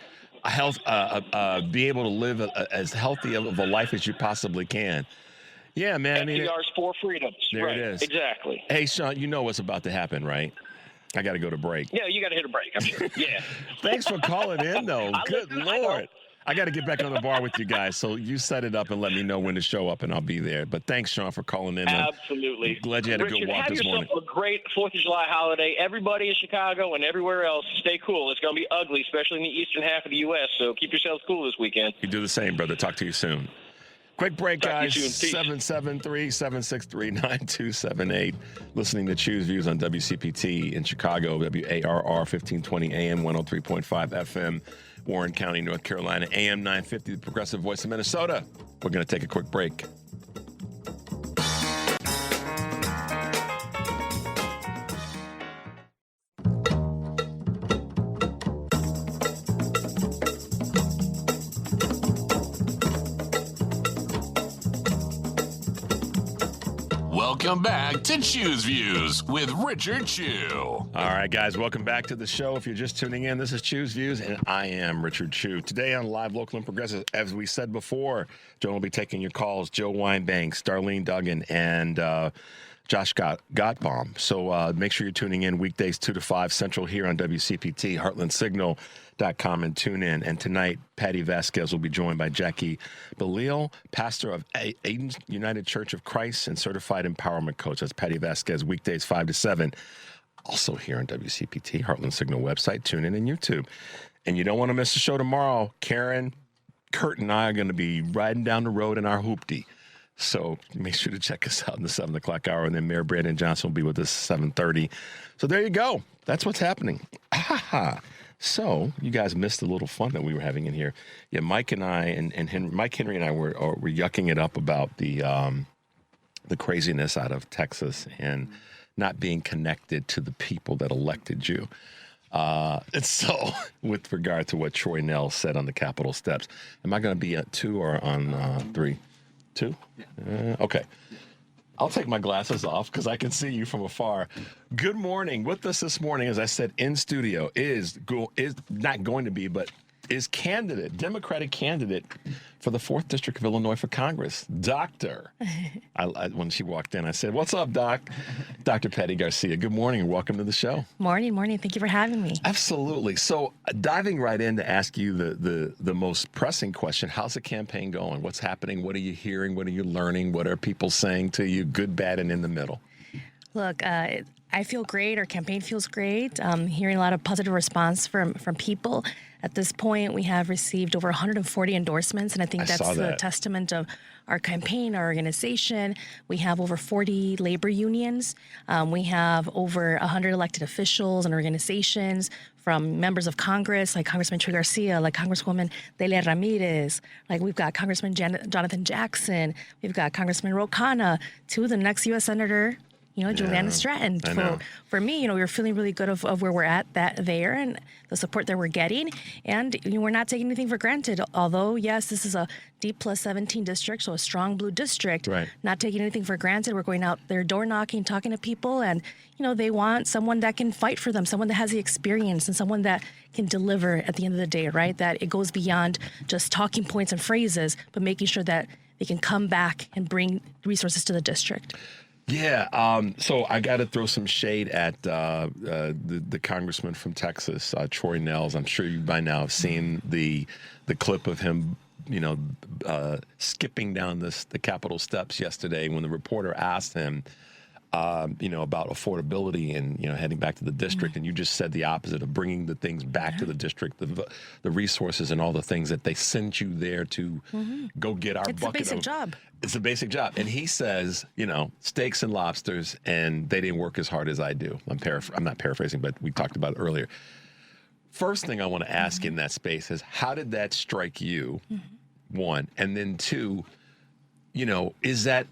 be able to live as healthy of a life as you possibly can. Yeah, man. FDR's four freedoms. There it is. Exactly. Hey, Sean, you know what's about to happen, right? I got to go to break. Yeah, you got to hit a break, I'm sure. Yeah. Thanks for calling in, though. Good Lord. I got to get back on the bar with you guys. So you set it up and let me know when to show up, and I'll be there. But thanks, Sean, for calling in. Absolutely. I'm glad you had a good walk this morning. Have yourself a great 4th of July holiday. Everybody in Chicago and everywhere else, stay cool. It's going to be ugly, especially in the eastern half of the U.S., so keep yourselves cool this weekend. You do the same, brother. Talk to you soon. Quick break, guys. 773-763-9278. Listening to Choose Views on WCPT in Chicago, WARR 1520 AM, 103.5 FM, Warren County, North Carolina, AM 950, the Progressive Voice of Minnesota. We're going to take a quick break. Welcome back to Choose Views with Richard Chew. All right, guys, welcome back to the show. If you're just tuning in, this is Choose Views, and I am Richard Chew. Today on Live, Local, and Progressive, as we said before, Joe will be taking your calls, Joe Weinbanks, Darlene Duggan, and Josh Gottbaum. So make sure you're tuning in weekdays 2 to 5 Central here on WCPT, HeartlandSignal.com, and tune in. And tonight, Patty Vasquez will be joined by Jackie Belil, pastor of Aiden United Church of Christ and certified empowerment coach. That's Patty Vasquez, weekdays 5 to 7. Also here on WCPT, Heartland Signal website, tune in and YouTube. And you don't want to miss the show tomorrow. Karen, Kurt, and I are going to be riding down the road in our hoopty. So make sure to check us out in the 7 o'clock hour. And then Mayor Brandon Johnson will be with us at 7:30. So there you go. That's what's happening. So you guys missed a little fun that we were having in here. Yeah, Mike and I and Mike Henry and I were yucking it up about the craziness out of Texas and not being connected to the people that elected you. And so with regard to what Troy Nell said on the Capitol steps, am I going to be at 2 or on 3? 2? Okay. I'll take my glasses off because I can see you from afar. Good morning. With us this morning, as I said, in studio is not going to be, but is Democratic candidate for the 4th District of Illinois for Congress, Dr. When she walked in, I said, "What's up, Doc?" Dr. Patty Garcia. Good morning and welcome to the show. Morning. Thank you for having me. Absolutely. So diving right in to ask you the most pressing question, how's the campaign going? What's happening? What are you hearing? What are you learning? What are people saying to you, good, bad, and in the middle? Look, I feel great. Our campaign feels great. Hearing a lot of positive response from people. At this point, we have received over 140 endorsements, and I think that's the testament of our campaign, our organization. We have over 40 labor unions. We have over 100 elected officials and organizations, from members of Congress, like Congressman Chuy Garcia, like Congresswoman Delia Ramirez, like we've got Congressman Jonathan Jackson, we've got Congressman Ro Khanna, to the next U.S. Senator, Juliana Stratton. For me, we're feeling really good of where we're at there and the support that we're getting. And we're not taking anything for granted. Although, yes, this is a D+17 district, so a strong blue district. Right. Not taking anything for granted. We're going out there door knocking, talking to people. And, they want someone that can fight for them, someone that has the experience and someone that can deliver at the end of the day, right? That it goes beyond just talking points and phrases, but making sure that they can come back and bring resources to the district. Yeah, so I got to throw some shade at the congressman from Texas, Troy Nehls. I'm sure you by now have seen the clip of him, skipping down the Capitol steps yesterday when the reporter asked him, about affordability and, heading back to the district. And you just said the opposite of bringing the things back to the district, the resources and all the things that they sent you there to go get our bucket of. It's a basic job. It's a basic job. And he says, steaks and lobsters, and they didn't work as hard as I do. I'm not paraphrasing, but we talked about it earlier. First thing I want to ask in that space is, how did that strike you, one? And then two, is that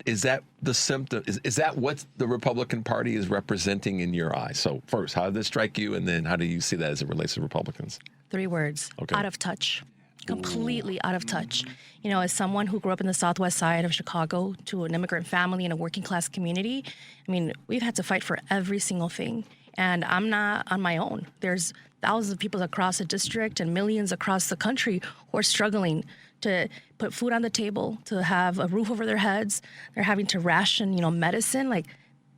the symptom? Is that what the Republican Party is representing in your eyes? So first, how did this strike you? And then how do you see that as it relates to Republicans? 3 words. Okay. Out of touch. Completely out of touch. As someone who grew up in the southwest side of Chicago, to an immigrant family in a working class community, we've had to fight for every single thing. And I'm not on my own. There's thousands of people across the district and millions across the country who are struggling to put food on the table, to have a roof over their heads. They're having to ration, medicine.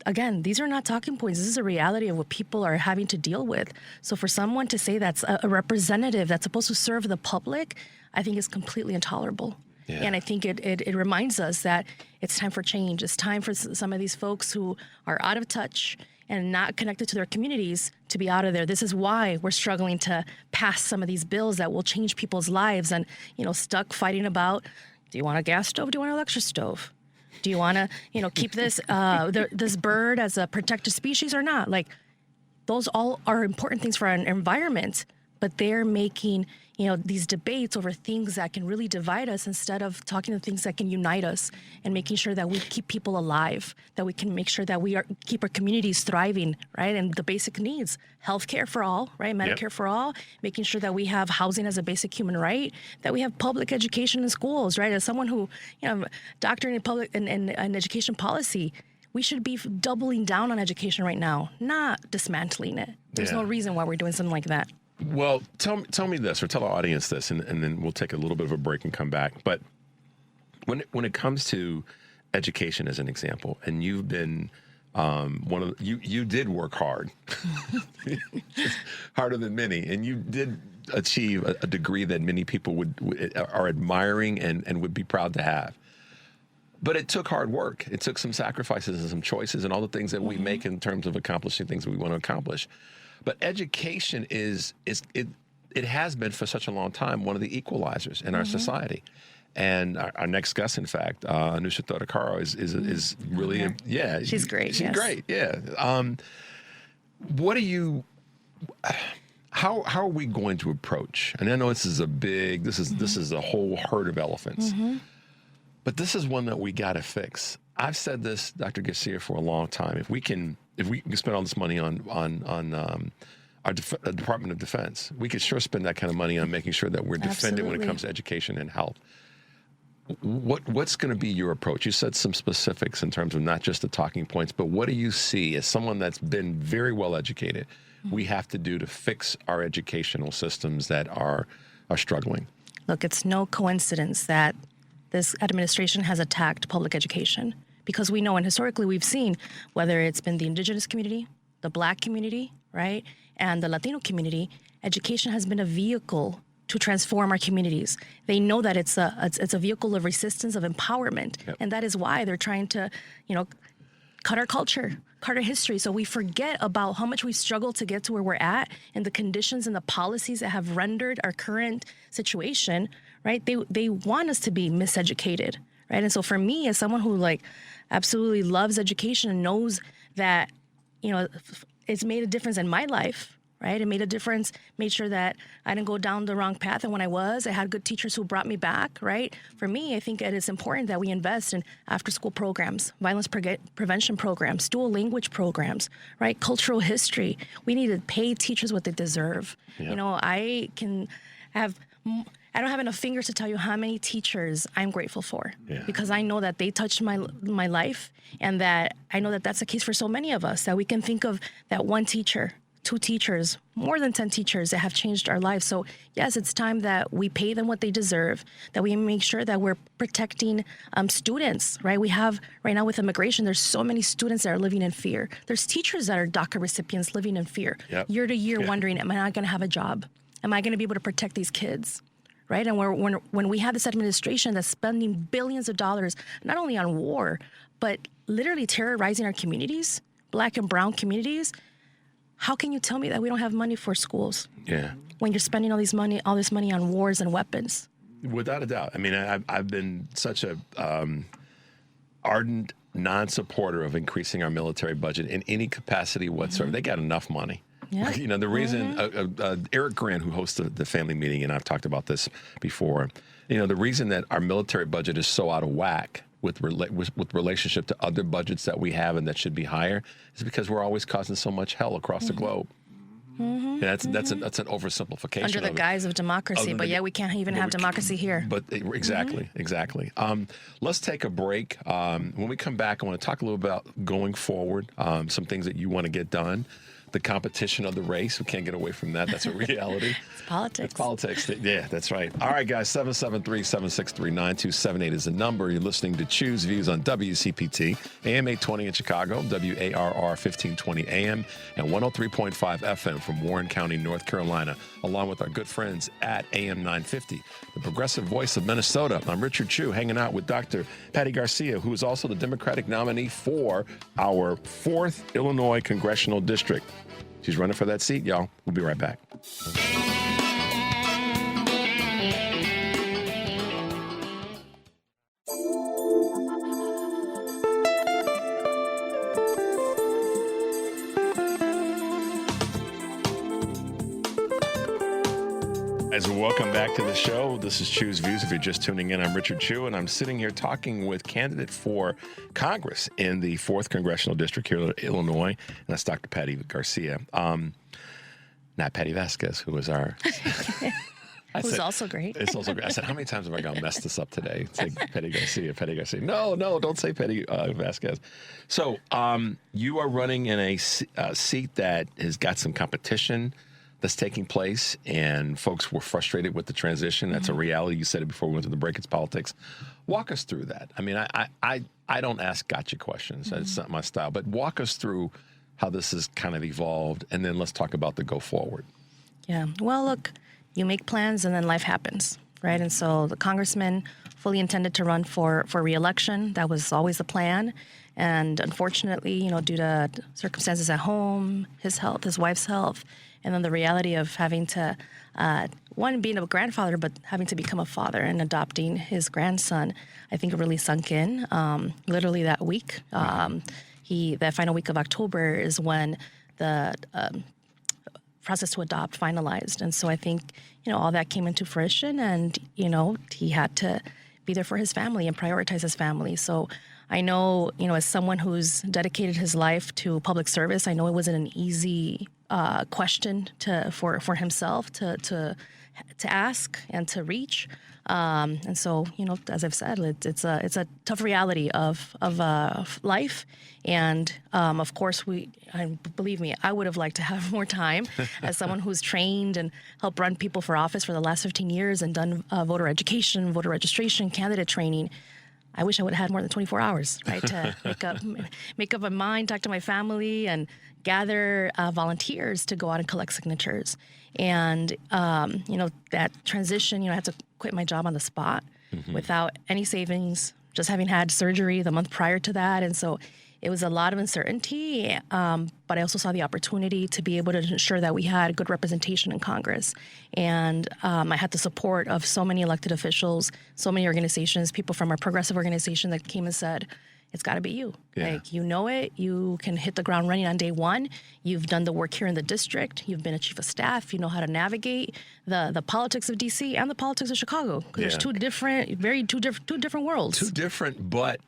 Again, these are not talking points. This is a reality of what people are having to deal with. So for someone to say that's a representative that's supposed to serve the public, I think is completely intolerable. Yeah. And I think it reminds us that it's time for change. It's time for some of these folks who are out of touch and not connected to their communities to be out of there. This is why we're struggling to pass some of these bills that will change people's lives and, stuck fighting about, do you want a gas stove? Do you want an electric stove? Do you want to, keep this this bird as a protected species or not? Those all are important things for our environment, but they're making, these debates over things that can really divide us instead of talking to things that can unite us and making sure that we keep people alive, that we can make sure that we keep our communities thriving, right? And the basic needs, healthcare for all, right? Medicare for all, making sure that we have housing as a basic human right, that we have public education in schools, right? As someone who, doctorate in public and education policy, we should be doubling down on education right now, not dismantling it. There's no reason why we're doing something like that. Well, tell me this, or tell our audience this, and then we'll take a little bit of a break and come back. But when it comes to education, as an example, and you've been you did work hard, harder than many, and you did achieve a degree that many people are admiring and would be proud to have. But it took hard work. It took some sacrifices and some choices and all the things that we make in terms of accomplishing things that we want to accomplish. But education it has been for such a long time one of the equalizers in our society. And our next guest, in fact, Anusha Thodakaro is really she's great. She's great. Yeah. What do you? How are we going to approach? And I know this is this is a whole herd of elephants, but this is one that we got to fix. I've said this, Dr. Garcia, for a long time. If we can spend all this money on our Department of Defense, we could sure spend that kind of money on making sure that we're defended when it comes to education and health. What's going to be your approach? You said some specifics in terms of not just the talking points, but what do you see as someone that's been very well educated? We have to do to fix our educational systems that are struggling? Look, it's no coincidence that this administration has attacked public education, because we know, and historically we've seen, whether it's been the indigenous community, the Black community, right, and the Latino community, education has been a vehicle to transform our communities. They know that it's a vehicle of resistance, of empowerment, and that is why they're trying to, cut our culture, cut our history. So we forget about how much we struggled to get to where we're at, and the conditions and the policies that have rendered our current situation, right? They want us to be miseducated, right? And so for me, as someone who absolutely loves education and knows that, it's made a difference in my life, right? It made a difference, made sure that I didn't go down the wrong path. And when I had good teachers who brought me back, right? For me, I think it is important that we invest in after-school programs, violence prevention programs, dual language programs, right? Cultural history. We need to pay teachers what they deserve. Yep. I don't have enough fingers to tell you how many teachers I'm grateful for, because I know that they touched my life, and that I know that that's the case for so many of us, that we can think of that one teacher, 2 teachers, more than 10 teachers that have changed our lives. So yes, it's time that we pay them what they deserve, that we make sure that we're protecting students, right? We have right now with immigration, there's so many students that are living in fear. There's teachers that are DACA recipients living in fear, year to year, wondering, am I not going to have a job? Am I going to be able to protect these kids? Right? And when we have this administration that's spending billions of dollars, not only on war, but literally terrorizing our communities, Black and brown communities, how can you tell me that we don't have money for schools? Yeah. When you're spending all this money on wars and weapons? Without a doubt. I mean, I've been such a ardent non-supporter of increasing our military budget in any capacity whatsoever. They got enough money. Yeah. The reason Eric Grant, who hosts the family meeting, and I've talked about this before, the reason that our military budget is so out of whack with relationship to other budgets that we have and that should be higher is because we're always causing so much hell across the globe. And that's an oversimplification. Under the guise of democracy, but we can't even have democracy here. But exactly. Let's take a break. When we come back, I want to talk a little about going forward, some things that you want to get done. The competition of the race. We can't get away from that. That's a reality. It's politics. It's politics. Yeah, that's right. All right, guys, 773-763-9278 is the number. You're listening to Choose Views on WCPT, AM 820 in Chicago, WARR 1520 AM, and 103.5 FM from Warren County, North Carolina, along with our good friends at AM 950, the progressive voice of Minnesota. I'm Richard Chu, hanging out with Dr. Patty Garcia, who is also the Democratic nominee for our 4th Illinois Congressional District. She's running for that seat, y'all. We'll be right back. Guys, welcome back to the show. This is Choose Views. If you're just tuning in, I'm Richard Chu, and I'm sitting here talking with candidate for Congress in the 4th Congressional District here in Illinois, and that's Dr. Patty Garcia. Not Patty Vasquez, who was our... Who's also great. It's also great. I said, how many times am I going to mess this up today? Say Patty Garcia, Patty Garcia. No, don't say Patty Vasquez. So you are running in a seat that has got some competition that's taking place, and folks were frustrated with the transition. That's a reality. You said it before we went to the break. It's politics. Walk us through that. I mean, I don't ask gotcha questions. That's not my style. But walk us through how this has kind of evolved, and then let's talk about the go forward. Yeah. Well, look, you make plans, and then life happens, right? And so the congressman fully intended to run for re-election. That was always the plan. And unfortunately, due to circumstances at home, his health, his wife's health, and then the reality of having to, being a grandfather, but having to become a father and adopting his grandson, I think it really sunk in. Literally that week, that final week of October is when the process to adopt finalized. And so I think, all that came into fruition, and, he had to be there for his family and prioritize his family. So I know, as someone who's dedicated his life to public service, I know it wasn't an easy question for himself to to ask and to reach. And so, as I've said, it's a tough reality of life. And of course, believe me, I would have liked to have more time as someone who's trained and helped run people for office for the last 15 years and done voter education, voter registration, candidate training. I wish I would have had more than 24 hours, right, to make up my mind, talk to my family, and gather volunteers to go out and collect signatures. And, that transition, I had to quit my job on the spot without any savings, just having had surgery the month prior to that. And so it was a lot of uncertainty, but I also saw the opportunity to be able to ensure that we had good representation in Congress. And I had the support of so many elected officials, so many organizations, people from our progressive organization that came and said, it's got to be you. Yeah. Like, it. You can hit the ground running on day one. You've done the work here in the district. You've been a chief of staff. You know how to navigate the politics of D.C. and the politics of Chicago. Because there's two different worlds. Two different, but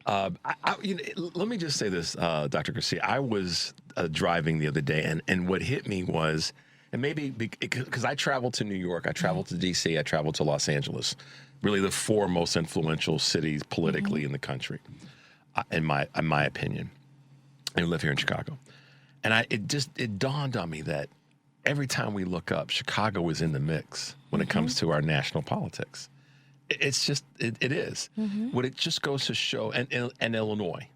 let me just say this, Dr. Garcia. I was driving the other day, and what hit me was, and maybe because I traveled to New York, I traveled to D.C., I traveled to Los Angeles, really the four most influential cities politically in the country. In my opinion, and live here in Chicago. And it dawned on me that every time we look up, Chicago is in the mix when it comes to our national politics. It's just, it is. What it just goes to show, and Illinois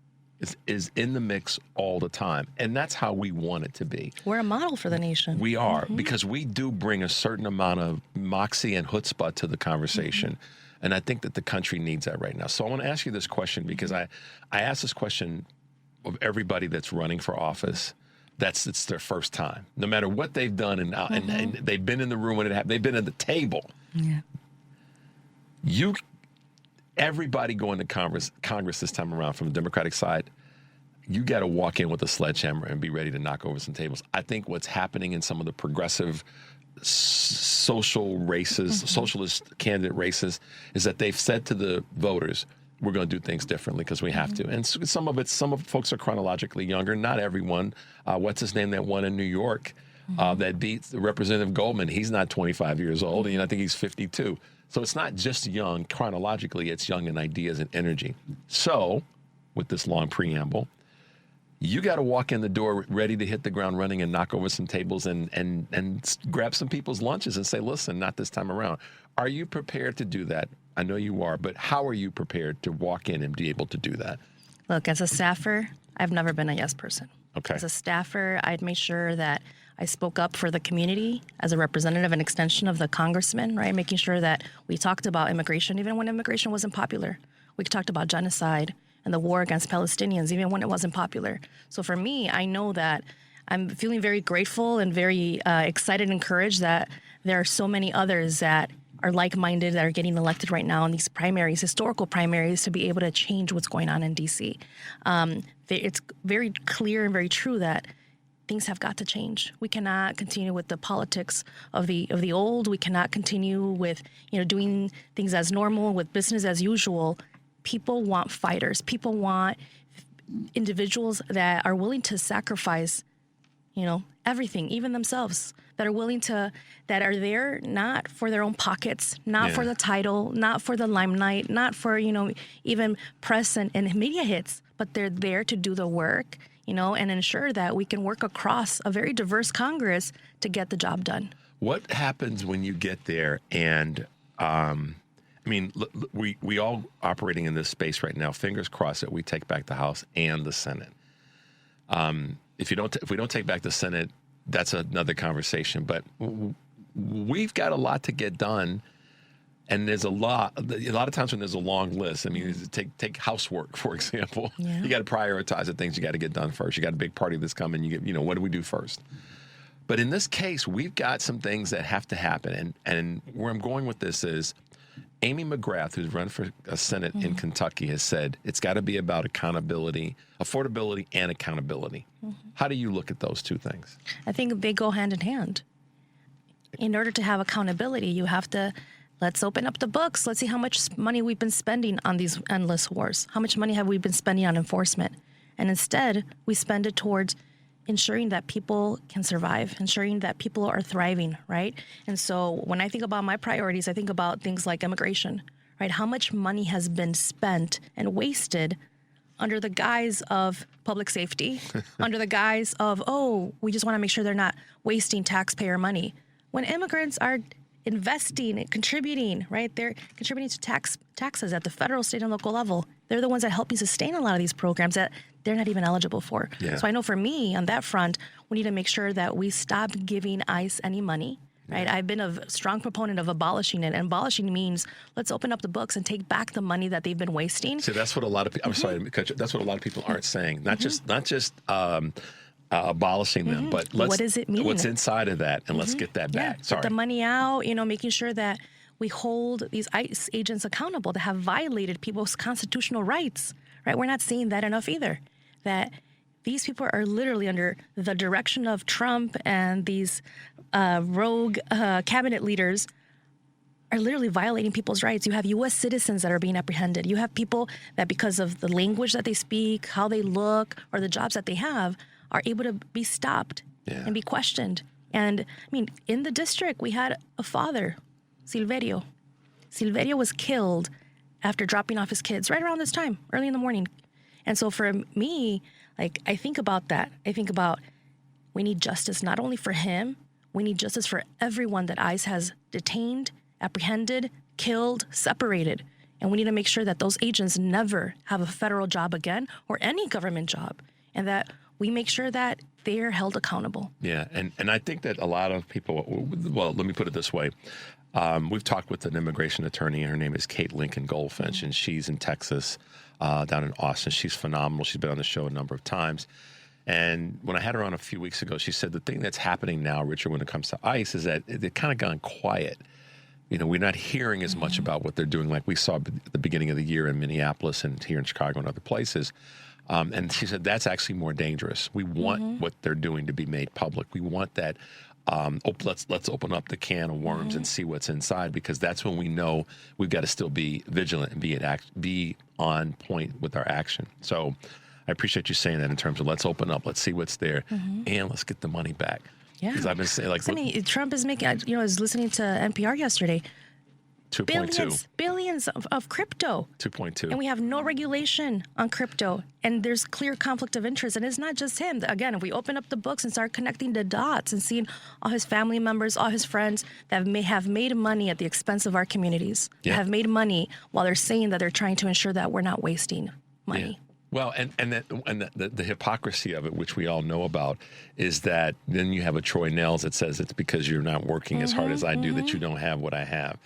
is in the mix all the time. And that's how we want it to be. We're a model for the nation. We are, because we do bring a certain amount of moxie and chutzpah to the conversation. And I think that the country needs that right now. So I want to ask you this question, because I ask this question of everybody that's running for office. It's their first time, no matter what they've done, and they've been in the room when it happened. They've been at the table. Yeah. Everybody going to Congress this time around from the Democratic side, you got to walk in with a sledgehammer and be ready to knock over some tables. I think what's happening in some of the progressive social races, socialist candidate races, is that they've said to the voters, we're going to do things differently because we have to. And some of folks are chronologically younger, not everyone. What's his name that won in New York that beat Representative Goldman? He's not 25 years old, and I think he's 52. So it's not just young chronologically, it's young in ideas and energy. So with this long preamble, you got to walk in the door ready to hit the ground running and knock over some tables and grab some people's lunches and say, listen, not this time around. Are you prepared to do that? I know you are, but how are you prepared to walk in and be able to do that? Look, as a staffer, I've never been a yes person. Okay. As a staffer, I'd made sure that I spoke up for the community as a representative and extension of the congressman, right? Making sure that we talked about immigration, even when immigration wasn't popular. We talked about genocide and the war against Palestinians, even when it wasn't popular. So for me, I know that I'm feeling very grateful and very excited and encouraged that there are so many others that are like-minded that are getting elected right now in these primaries, historical primaries, to be able to change what's going on in D.C. It's very clear and very true that things have got to change. We cannot continue with the politics of the old. We cannot continue with doing things as normal, with business as usual. People want fighters. People want individuals that are willing to sacrifice, everything, even themselves, that are there not for their own pockets, not for the title, not for the limelight, not for, even press and media hits, but they're there to do the work, and ensure that we can work across a very diverse Congress to get the job done. What happens when you get there and, we all operating in this space right now, fingers crossed that we take back the House and the Senate. If we don't take back the Senate, that's another conversation. But we've got a lot to get done, and there's a lot of times when there's a long list. Take housework, for example. Yeah. You got to prioritize the things you got to get done first. You got a big party that's coming. What do we do first? But in this case, we've got some things that have to happen, and where I'm going with this is, Amy McGrath, who's run for a Senate in Kentucky, has said it's got to be about affordability, and accountability. How do you look at those two things? I think they go hand in hand. In order to have accountability, you have to, let's open up the books. Let's see how much money we've been spending on these endless wars. How much money have we been spending on enforcement? And instead, we spend it towards ensuring that people can survive, ensuring that people are thriving, right? And so when I think about my priorities, I think about things like immigration, right? How much money has been spent and wasted under the guise of public safety, under the guise of, oh, we just want to make sure they're not wasting taxpayer money. When immigrants are investing and contributing, right? They're contributing to taxes at the federal, state, and local level. They're the ones that help you sustain a lot of these programs that they're not even eligible for. Yeah. So I know for me, on that front, we need to make sure that we stop giving ICE any money, right? I've been a strong proponent of abolishing it. And abolishing means let's open up the books and take back the money that they've been wasting. See, that's what a lot of people, I'm sorry, because that's what a lot of people aren't saying. Not just abolishing them, but what does it mean? What's inside of that, and let's get that back. Get the money out, making sure that we hold these ICE agents accountable that have violated people's constitutional rights, right? We're not seeing that enough either, that these people are literally under the direction of Trump and these rogue cabinet leaders are literally violating people's rights. You have U.S. citizens that are being apprehended. You have people that because of the language that they speak, how they look, or the jobs that they have, are able to be stopped and be questioned. And, in the district, we had a father, Silverio. Silverio was killed after dropping off his kids right around this time, early in the morning. And so for me, I think about that. I think about we need justice not only for him, we need justice for everyone that ICE has detained, apprehended, killed, separated. And we need to make sure that those agents never have a federal job again or any government job, and that we make sure that they're held accountable. Yeah, and I think that a lot of people, well, let me put it this way. We've talked with an immigration attorney, and her name is Kate Lincoln Goldfinch, and she's in Texas, down in Austin. She's phenomenal. She's been on the show a number of times. And when I had her on a few weeks ago, she said the thing that's happening now, Richard, when it comes to ICE is that they've kind of gone quiet. We're not hearing as much about what they're doing like we saw at the beginning of the year in Minneapolis and here in Chicago and other places. And she said that's actually more dangerous. We want what they're doing to be made public. We want that. Let's open up the can of worms and see what's inside, because that's when we know we've got to still be vigilant and be on point with our action. So I appreciate you saying that in terms of let's open up, let's see what's there, and let's get the money back. Yeah, because I've been saying Trump is making. I was listening to NPR yesterday. 2.2 billions of crypto. 2.2. And we have no regulation on crypto. And there's clear conflict of interest. And it's not just him. Again, if we open up the books and start connecting the dots and seeing all his family members, all his friends that may have made money at the expense of our communities, have made money while they're saying that they're trying to ensure that we're not wasting money. Yeah. Well, and the hypocrisy of it, which we all know about, is that then you have a Troy Nehls that says it's because you're not working as hard as I do that you don't have what I have.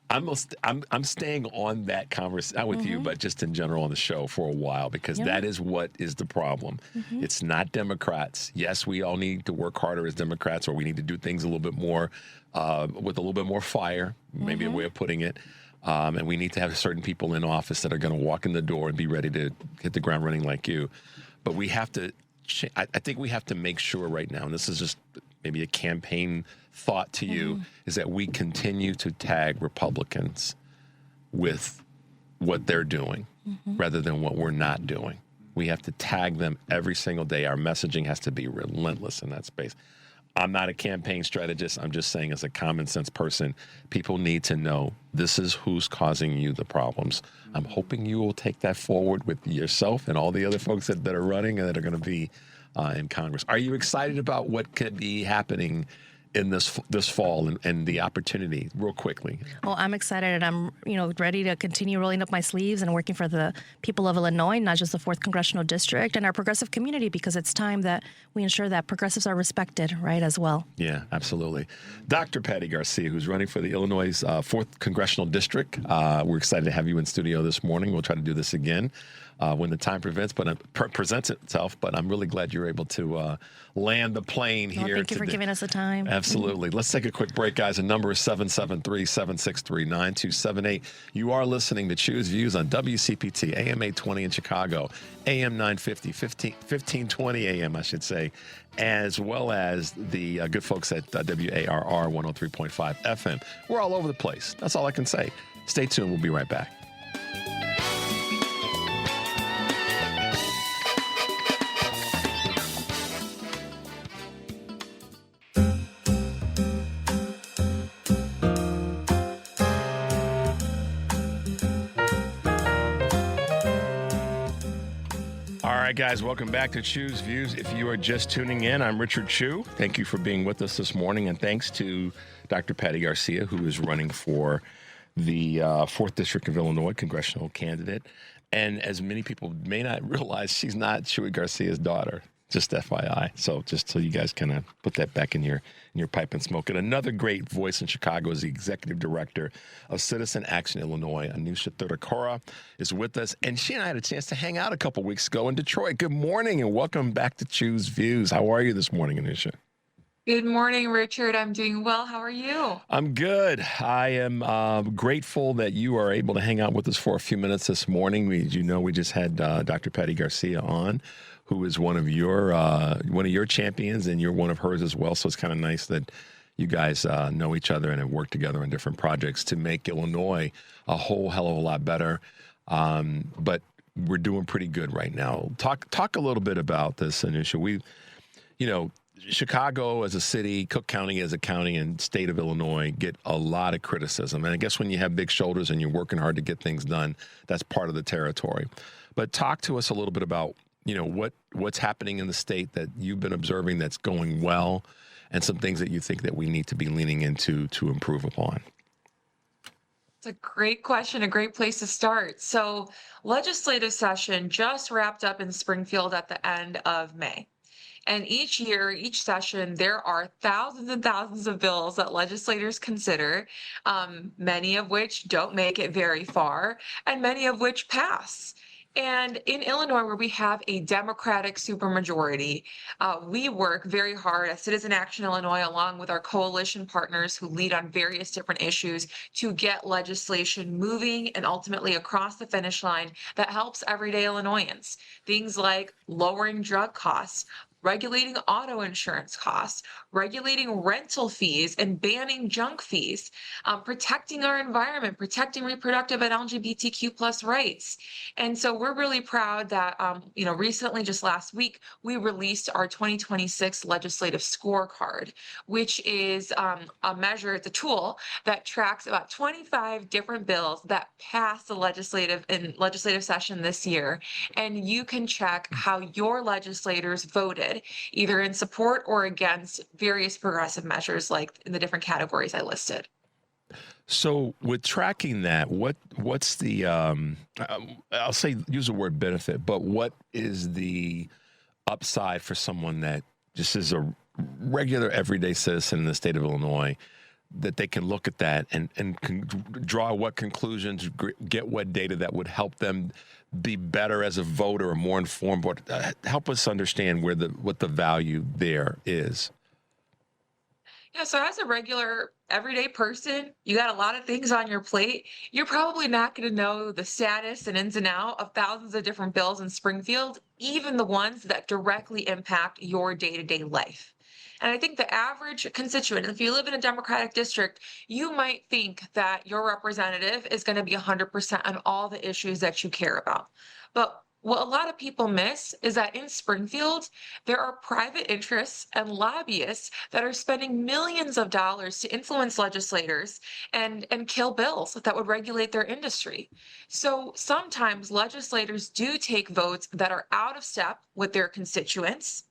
I'm staying on that conversation, not with you, but just in general on the show for a while, because that is what is the problem. It's not Democrats. Yes, we all need to work harder as Democrats, or we need to do things a little bit more with a little bit more fire, maybe a way of putting it. And we need to have certain people in office that are going to walk in the door and be ready to hit the ground running like you. But we have to, I think we have to make sure right now, and this is just maybe a campaign thought to you, is that we continue to tag Republicans with what they're doing rather than what we're not doing. We have to tag them every single day. Our messaging has to be relentless in that space. I'm not a campaign strategist. I'm just saying, as a common sense person, people need to know this is who's causing you the problems. I'm hoping you will take that forward with yourself and all the other folks that are running and that are going to be in Congress. Are you excited about what could be happening in this fall and the opportunity, real quickly? Well, I'm excited, and I'm ready to continue rolling up my sleeves and working for the people of Illinois, not just the 4th Congressional District and our progressive community, because it's time that we ensure that progressives are respected, right, as well. Yeah, absolutely. Dr. Patty Garcia, who's running for the Illinois 4th Congressional District. We're excited to have you in studio this morning. We'll try to do this again when the time presents itself, but I'm really glad you're able to land the plane here. Thank you for giving us the time. Absolutely. Let's take a quick break, guys. The number is 773-763-9278. You are listening to Choose Views on WCPT, AM 820 in Chicago, AM 950, 1520 AM, I should say, as well as the good folks at WARR 103.5 FM. We're all over the place. That's all I can say. Stay tuned. We'll be right back. right, guys, welcome back to Chew's Views. If you are just tuning in, I'm Richard Chew. Thank you for being with us this morning, and thanks to Dr. Patty Garcia, who is running for the 4th District of Illinois congressional candidate. And as many people may not realize, she's not Chuy Garcia's daughter, just FYI. So just so you guys kind of put that back in your pipe and smoke it. Another great voice in Chicago is the executive director of Citizen Action Illinois. Anusha Thirukara is with us, and she and I had a chance to hang out a couple weeks ago in Detroit. Good morning, and welcome back to Chew's Views. How are you this morning, Anusha? Good morning, Richard. I'm doing well. How are you? I'm good. I am grateful that you are able to hang out with us for a few minutes this morning. We just had Dr. Patty Garcia on, who is one of your champions, and you're one of hers as well. So it's kind of nice that you guys know each other and have worked together on different projects to make Illinois a whole hell of a lot better. But we're doing pretty good right now. Talk a little bit about this, Anusha. Chicago as a city, Cook County as a county, and state of Illinois get a lot of criticism. And I guess when you have big shoulders and you're working hard to get things done, that's part of the territory. But talk to us a little bit about, what's happening in the state that you've been observing that's going well, and some things that you think that we need to be leaning into to improve upon. It's a great question, a great place to start. So legislative session just wrapped up in Springfield at the end of May. And each year, each session, there are thousands and thousands of bills that legislators consider, many of which don't make it very far, and many of which pass. And in Illinois, where we have a Democratic supermajority, we work very hard at Citizen Action Illinois, along with our coalition partners who lead on various different issues, to get legislation moving and ultimately across the finish line that helps everyday Illinoisans. Things like lowering drug costs, regulating auto insurance costs, regulating rental fees and banning junk fees, protecting our environment, protecting reproductive and LGBTQ plus rights. And so we're really proud that, recently, just last week, we released our 2026 legislative scorecard, which is a measure, it's a tool that tracks about 25 different bills that passed the legislative session this year. And you can check how your legislators voted, either in support or against various progressive measures like in the different categories I listed. So with tracking that, what's the, I'll say, use the word benefit, but what is the upside for someone that just is a regular everyday citizen in the state of Illinois, that they can look at that and can draw what conclusions, get what data that would help them be better as a voter or more informed? But help us understand what the value there is. Yeah, so as a regular everyday person, you got a lot of things on your plate. You're probably not going to know the status and ins and outs of thousands of different bills in Springfield, even the ones that directly impact your day-to-day life. And I think the average constituent, if you live in a Democratic district, you might think that your representative is going to be 100% on all the issues that you care about. But what a lot of people miss is that in Springfield, there are private interests and lobbyists that are spending millions of dollars to influence legislators and kill bills that would regulate their industry. So sometimes legislators do take votes that are out of step with their constituents,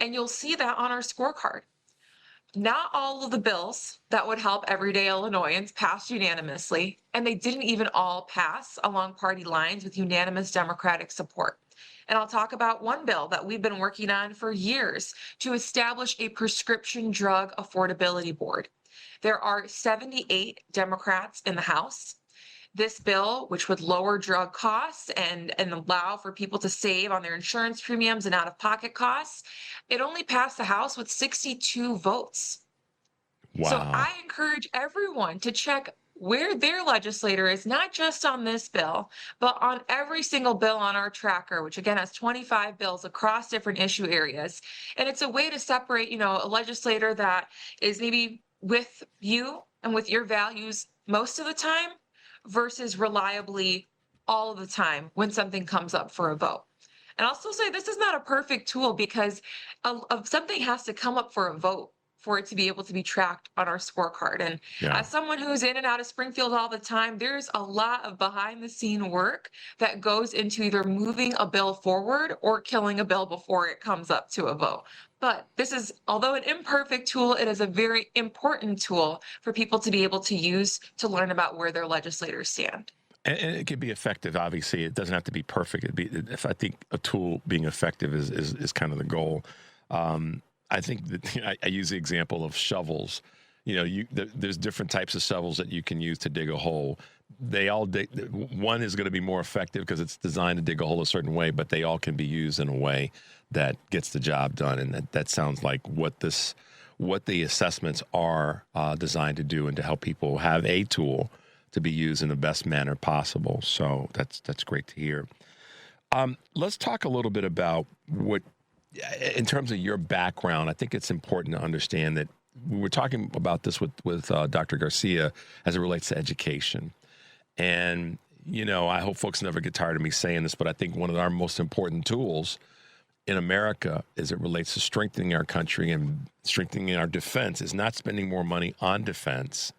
and you'll see that on our scorecard. Not all of the bills that would help everyday Illinoisans passed unanimously, and they didn't even all pass along party lines with unanimous Democratic support. And I'll talk about one bill that we've been working on for years to establish a prescription drug affordability board. There are 78 Democrats in the House. This bill, which would lower drug costs and allow for people to save on their insurance premiums and out-of-pocket costs, it only passed the House with 62 votes. Wow. So I encourage everyone to check where their legislator is, not just on this bill, but on every single bill on our tracker, which again has 25 bills across different issue areas. And it's a way to separate, a legislator that is maybe with you and with your values most of the time versus reliably all of the time when something comes up for a vote. And I'll still say this is not a perfect tool because something has to come up for a vote for it to be able to be tracked on our scorecard. And as someone who's in and out of Springfield all the time, there's a lot of behind the scene work that goes into either moving a bill forward or killing a bill before it comes up to a vote. But this is, although an imperfect tool, it is a very important tool for people to be able to use to learn about where their legislators stand. And it can be effective. Obviously, it doesn't have to be perfect. If I think a tool being effective is kind of the goal. I think that I use the example of shovels. There's different types of shovels that you can use to dig a hole. They all dig. One is going to be more effective because it's designed to dig a hole a certain way, but they all can be used in a way that gets the job done. And that sounds like what the assessments are designed to do, and to help people have a tool to be used in the best manner possible. So that's great to hear. Let's talk a little bit about what, in terms of your background. I think it's important to understand that we were talking about this with Dr. Garcia as it relates to education. And, I hope folks never get tired of me saying this, but I think one of our most important tools in America as it relates to strengthening our country and strengthening our defense is not spending more money on defense,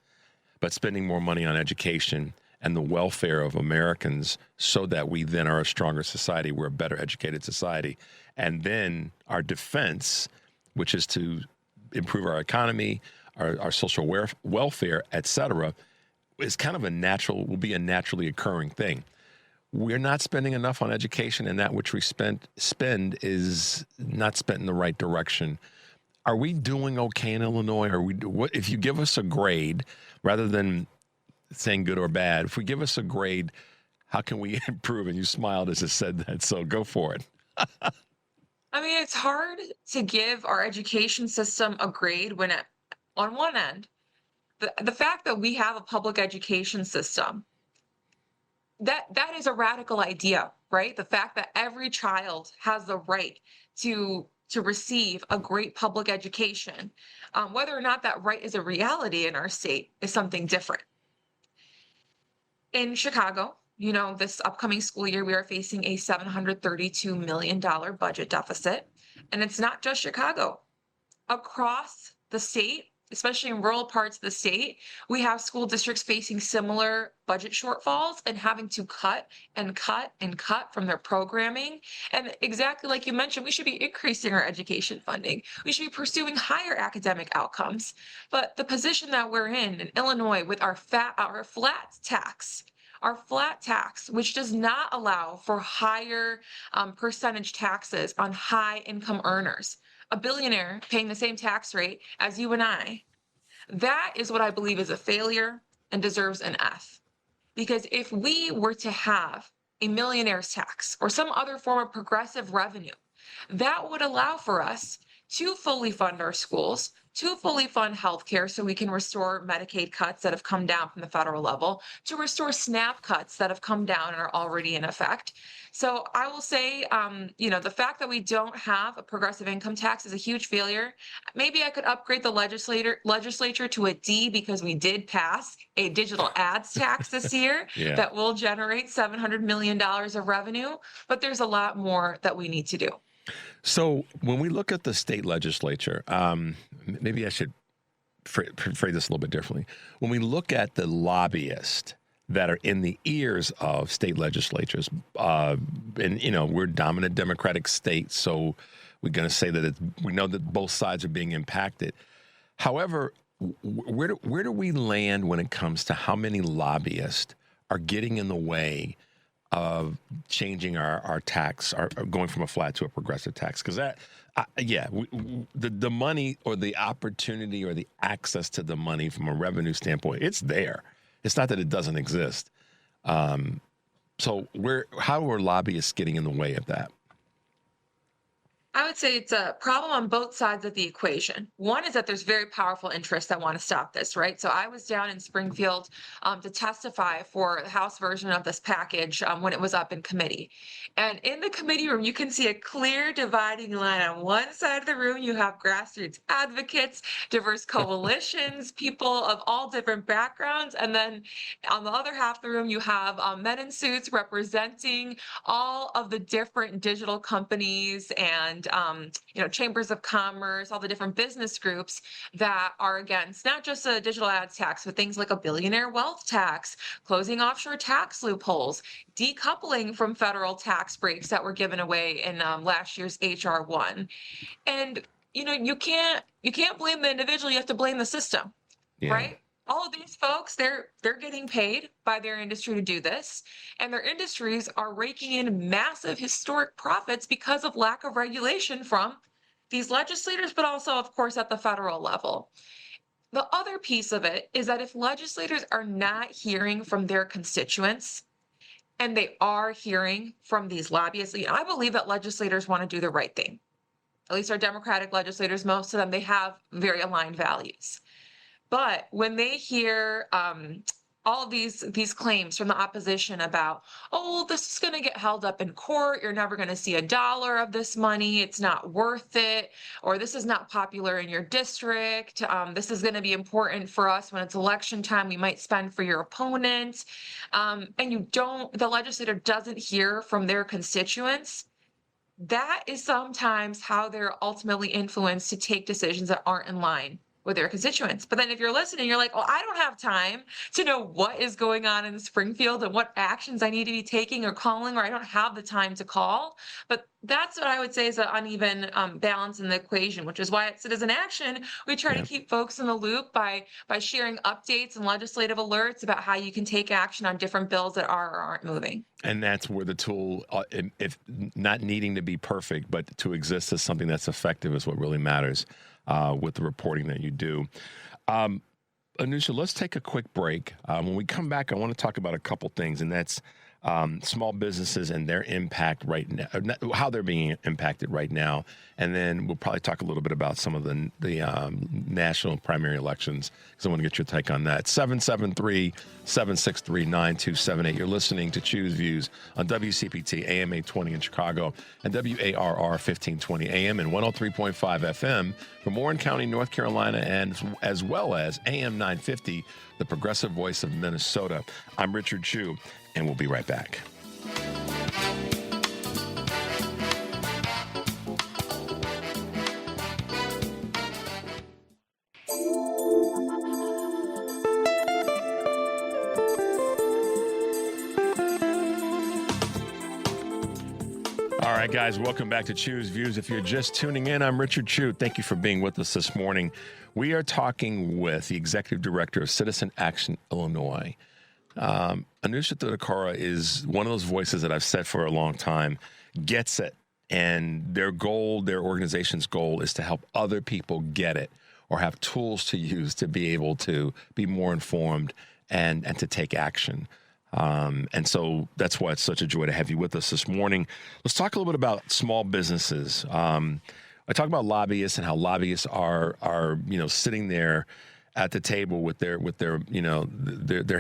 but spending more money on education and the welfare of Americans, so that we then are a stronger society. We're a better educated society. And then our defense, which is to improve our economy, our social welfare, et cetera, is kind of will be a naturally occurring thing. We're not spending enough on education, and that which we spend is not spent in the right direction. Are we doing okay in Illinois? If you give us a grade, rather than saying good or bad, if we give us a grade, how can we improve? And you smiled as I said that, so go for it. I mean, it's hard to give our education system a grade when on one end, the fact that we have a public education system, that is a radical idea, right? The fact that every child has the right to receive a great public education, whether or not that right is a reality in our state is something different. In Chicago, this upcoming school year, we are facing a $732 million budget deficit. And it's not just Chicago. Across the state, especially in rural parts of the state, we have school districts facing similar budget shortfalls and having to cut and cut and cut from their programming. And exactly like you mentioned, we should be increasing our education funding. We should be pursuing higher academic outcomes. But the position that we're in Illinois with our flat tax, which does not allow for higher percentage taxes on high income earners, a billionaire paying the same tax rate as you and I, that is what I believe is a failure and deserves an F. Because if we were to have a millionaire's tax or some other form of progressive revenue, that would allow for us to fully fund our schools, to fully fund healthcare so we can restore Medicaid cuts that have come down from the federal level, to restore SNAP cuts that have come down and are already in effect. So I will say, the fact that we don't have a progressive income tax is a huge failure. Maybe I could upgrade the legislature to a D, because we did pass a digital ads tax this year that will generate $700 million of revenue, but there's a lot more that we need to do. So when we look at the state legislature, maybe I should phrase this a little bit differently. When we look at the lobbyists that are in the ears of state legislatures, and we're dominant Democratic states, so we're going to say that we know that both sides are being impacted. However, where do we land when it comes to how many lobbyists are getting in the way of changing our tax, or going from a flat to a progressive tax? Because the money, or the opportunity, or the access to the money from a revenue standpoint, it's there. It's not that it doesn't exist. So how are lobbyists getting in the way of that? I would say it's a problem on both sides of the equation. One is that there's very powerful interests that want to stop this, right? So I was down in Springfield to testify for the House version of this package when it was up in committee. And in the committee room, you can see a clear dividing line. On one side of the room, you have grassroots advocates, diverse coalitions, people of all different backgrounds. And then on the other half of the room, you have men in suits representing all of the different digital companies and chambers of commerce, all the different business groups that are against not just a digital ads tax, but things like a billionaire wealth tax, closing offshore tax loopholes, decoupling from federal tax breaks that were given away in last year's HR 1. And you can't blame the individual, you have to blame the system, right? All of these folks, they're getting paid by their industry to do this, and their industries are raking in massive historic profits because of lack of regulation from these legislators, but also, of course, at the federal level. The other piece of it is that if legislators are not hearing from their constituents, and they are hearing from these lobbyists, I believe that legislators want to do the right thing. At least our Democratic legislators, most of them, they have very aligned values. But when they hear all of these claims from the opposition about, oh, this is going to get held up in court, you're never going to see $1 of this money, it's not worth it, or this is not popular in your district, this is going to be important for us when it's election time, we might spend for your opponent, and the legislator doesn't hear from their constituents, that is sometimes how they're ultimately influenced to take decisions that aren't in line with their constituents. But then if you're listening, you're like, well, I don't have time to know what is going on in Springfield and what actions I need to be taking or calling, or I don't have the time to call. But that's what I would say is an uneven balance in the equation, which is why at Citizen Action, we try to keep folks in the loop by sharing updates and legislative alerts about how you can take action on different bills that are or aren't moving. And that's where the tool, if not needing to be perfect, but to exist as something that's effective is what really matters. With the reporting that you do. Anusha, let's take a quick break. When we come back, I want to talk about a couple things, and that's small businesses and their impact right now, how they're being impacted right now. And then we'll probably talk a little bit about some of the national primary elections, because I want to get your take on that. 773-763-9278. You're listening to Choose Views on WCPT AM 820 in Chicago and WARR 1520 AM and 103.5 FM from Warren County, North Carolina, and as well as AM 950, the progressive voice of Minnesota. I'm Richard Chu, and we'll be right back. All right, guys, welcome back to Choose Views. If you're just tuning in, I'm Richard Chu. Thank you for being with us this morning. We are talking with the Executive Director of Citizen Action Illinois. Anusha Thudakara is one of those voices that I've said for a long time, gets it. And their goal, their organization's goal, is to help other people get it or have tools to use to be able to be more informed and to take action. And so that's why it's such a joy to have you with us this morning. Let's talk a little bit about small businesses. I talk about lobbyists and how lobbyists are sitting there at the table with their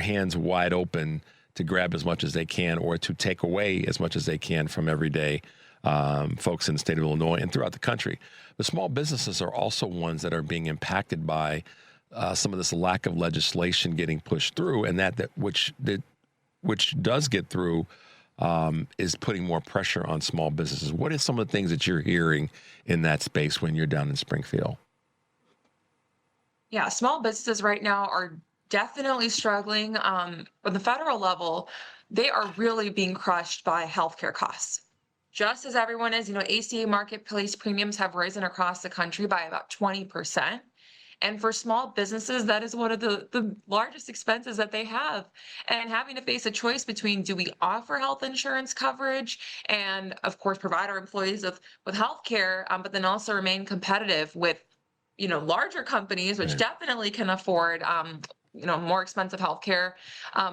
hands wide open to grab as much as they can or to take away as much as they can from everyday folks in the state of Illinois and throughout the country. The small businesses are also ones that are being impacted by some of this lack of legislation getting pushed through, and which does get through is putting more pressure on small businesses. What are some of the things that you're hearing in that space when you're down in Springfield? Yeah, small businesses right now are definitely struggling. On the federal level, they are really being crushed by healthcare costs. Just as everyone is, ACA marketplace premiums have risen across the country by about 20%. And for small businesses, that is one of the largest expenses that they have. And having to face a choice between, do we offer health insurance coverage and, of course, provide our employees with health care, but then also remain competitive with, larger companies, which definitely can afford, more expensive healthcare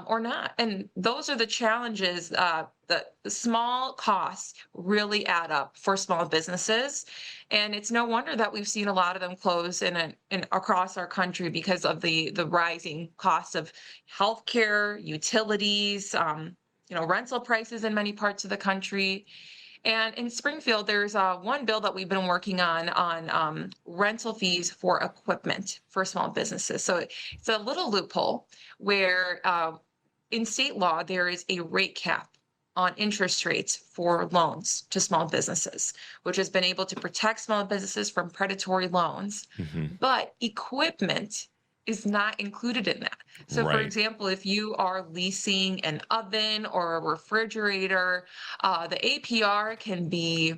or not. And those are the challenges. The small costs really add up for small businesses. And it's no wonder that we've seen a lot of them close in across our country because of the rising cost of healthcare, utilities, rental prices in many parts of the country. And in Springfield, there's one bill that we've been working on rental fees for equipment for small businesses. So it's a little loophole where in state law, there is a rate cap on interest rates for loans to small businesses, which has been able to protect small businesses from predatory loans. But equipment is not included in that. So for Right. example, if you are leasing an oven or a refrigerator, the APR can be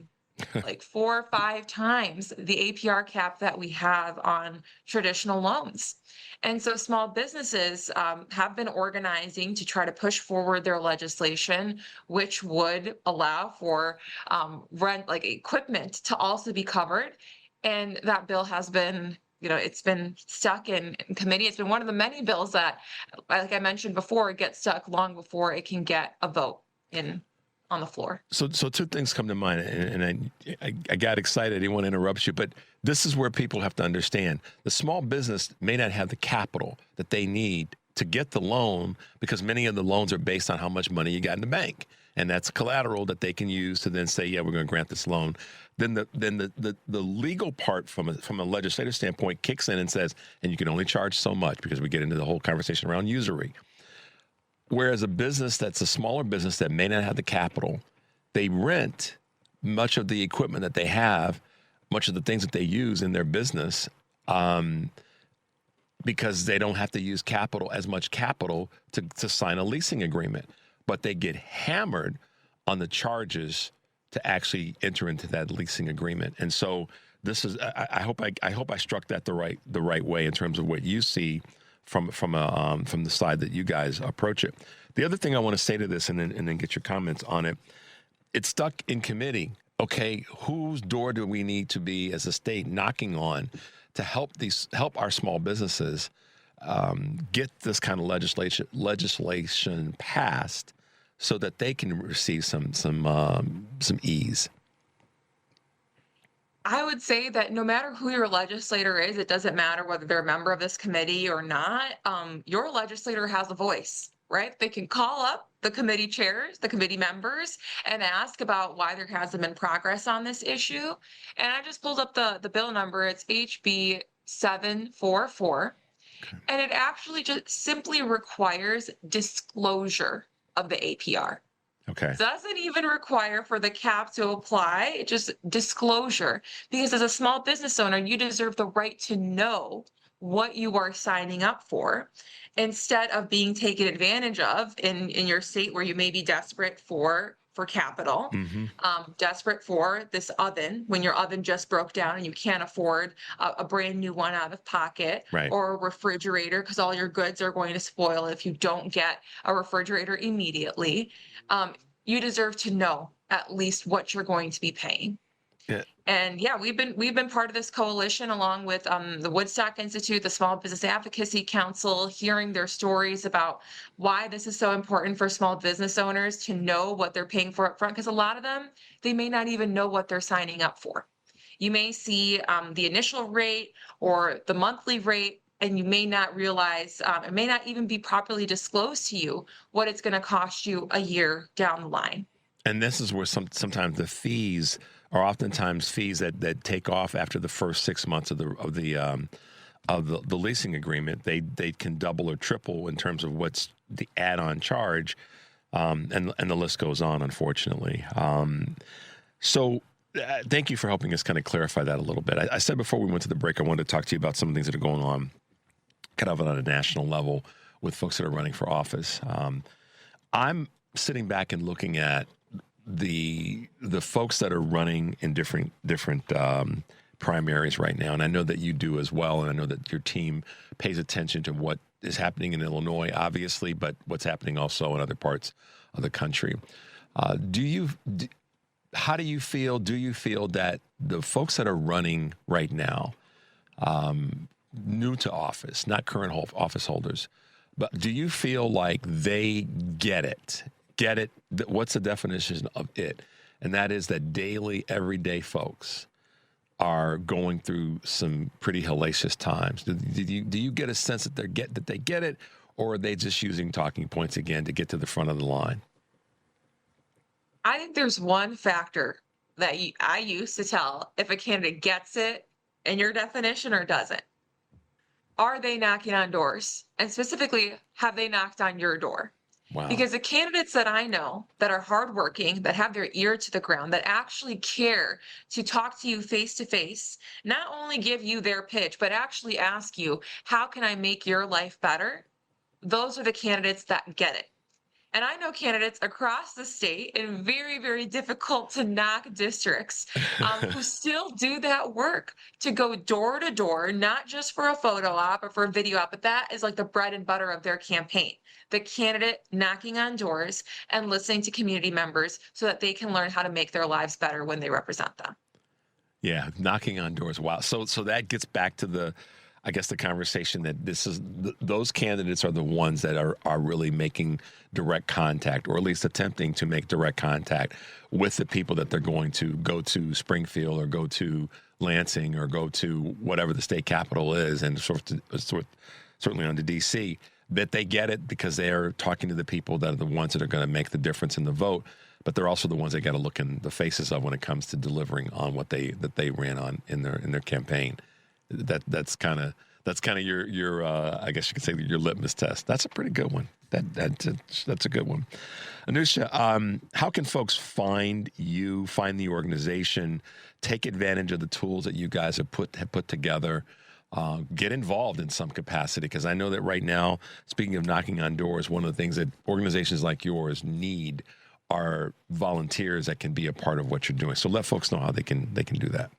like 4 or 5 times the APR cap that we have on traditional loans. And so small businesses have been organizing to try to push forward their legislation, which would allow for rent, like equipment, to also be covered. And that bill has been, it's been stuck in committee. It's been one of the many bills that, like I mentioned before, gets stuck long before it can get a vote on the floor. So two things come to mind, and I got excited. I didn't want to interrupt you, but this is where people have to understand. The small business may not have the capital that they need to get the loan, because many of the loans are based on how much money you got in the bank. And that's collateral that they can use to then say, yeah, we're going to grant this loan. Then the legal part from a legislative standpoint kicks in and says, and you can only charge so much, because we get into the whole conversation around usury. Whereas a business that's a smaller business that may not have the capital, they rent much of the equipment that they have, much of the things that they use in their business, because they don't have to use as much capital to sign a leasing agreement. But they get hammered on the charges to actually enter into that leasing agreement. And so this is, I hope I struck that the right way in terms of what you see from the side that you guys approach it. The other thing I want to say to this, and then get your comments on it. It's stuck in committee. Okay, whose door do we need to be as a state knocking on to help our small businesses get this kind of legislation passed, so that they can receive some ease? I would say that no matter who your legislator is, it doesn't matter whether they're a member of this committee or not. Your legislator has a voice, right? They can call up the committee chairs, the committee members, and ask about why there hasn't been progress on this issue. And I just pulled up the bill number. It's HB 744. Okay. And it actually just simply requires disclosure of the APR. Okay. Doesn't even require for the cap to apply, just disclosure. Because as a small business owner, you deserve the right to know what you are signing up for, instead of being taken advantage of in your state, where you may be desperate for capital, desperate for this oven, when your oven just broke down and you can't afford a brand new one out of pocket, right, or a refrigerator, because all your goods are going to spoil if you don't get a refrigerator immediately. You deserve to know at least what you're going to be paying. Yeah. And yeah, we've been part of this coalition, along with the Woodstock Institute, the Small Business Advocacy Council, hearing their stories about why this is so important for small business owners to know what they're paying for up front, because a lot of them, they may not even know what they're signing up for. You may see the initial rate or the monthly rate, and you may not realize, it may not even be properly disclosed to you what it's going to cost you a year down the line. And this is where sometimes the fees are oftentimes fees that take off after the first 6 months of the leasing agreement. They can double or triple in terms of what's the add-on charge, and the list goes on, unfortunately. So thank you for helping us kind of clarify that a little bit. I said before we went to the break, I wanted to talk to you about some of the things that are going on kind of on a national level with folks that are running for office. I'm sitting back and looking at the folks that are running in different primaries right now, and I know that you do as well, and I know that your team pays attention to what is happening in Illinois, obviously, but what's happening also in other parts of the country. How do you feel? Do you feel that the folks that are running right now, new to office, not current office holders, but do you feel like they get it? What's the definition of it? And that is that daily, everyday folks are going through some pretty hellacious times. Do you get a sense that they get it, or are they just using talking points again to get to the front of the line? I think there's one factor that I use to tell if a candidate gets it in your definition or doesn't. Are they knocking on doors? And specifically, have they knocked on your door? Wow. Because the candidates that I know that are hardworking, that have their ear to the ground, that actually care to talk to you face to face, not only give you their pitch, but actually ask you, how can I make your life better? Those are the candidates that get it. And I know candidates across the state in very, very difficult to knock districts who still do that work to go door to door, not just for a photo op or for a video op, but that is like the bread and butter of their campaign. The candidate knocking on doors and listening to community members so that they can learn how to make their lives better when they represent them. Yeah, knocking on doors. Wow. So that gets back to the conversation that those candidates are the ones that are really making direct contact, or at least attempting to make direct contact with the people that they're going to go to Springfield or go to Lansing or go to whatever the state capital is, and certainly on to D.C., that they get it because they're talking to the people that are the ones that are going to make the difference in the vote. But they're also the ones that got to look in the faces of when it comes to delivering on what they ran on in their campaign. That's kind of your I guess you could say your litmus test. That's a pretty good one. That's a good one. Anusha, how can folks find you, find the organization, take advantage of the tools that you guys have put together, get involved in some capacity? Because I know that right now, speaking of knocking on doors, one of the things that organizations like yours need are volunteers that can be a part of what you're doing. So let folks know how they can do that.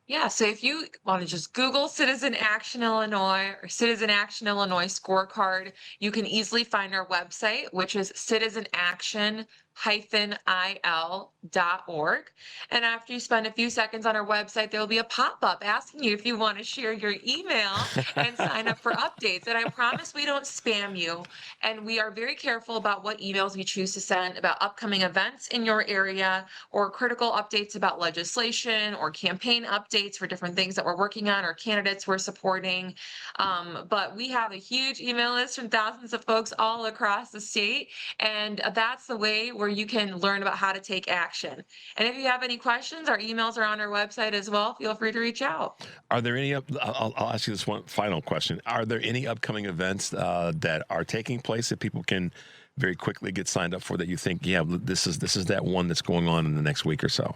Yeah, so if you want to just Google Citizen Action Illinois or Citizen Action Illinois scorecard, you can easily find our website, which is citizenaction-il.org. And after you spend a few seconds on our website, there will be a pop-up asking you if you want to share your email and sign up for updates. And I promise we don't spam you. And we are very careful about what emails we choose to send about upcoming events in your area or critical updates about legislation or campaign updates for different things that we're working on or candidates we're supporting. But we have a huge email list from thousands of folks all across the state. And that's the way where you can learn about how to take action. And if you have any questions, our emails are on our website as well. Feel free to reach out. Are there any, I'll ask you this one final question. Are there any upcoming events that are taking place that people can very quickly get signed up for that you think, yeah, this is that one that's going on in the next week or so?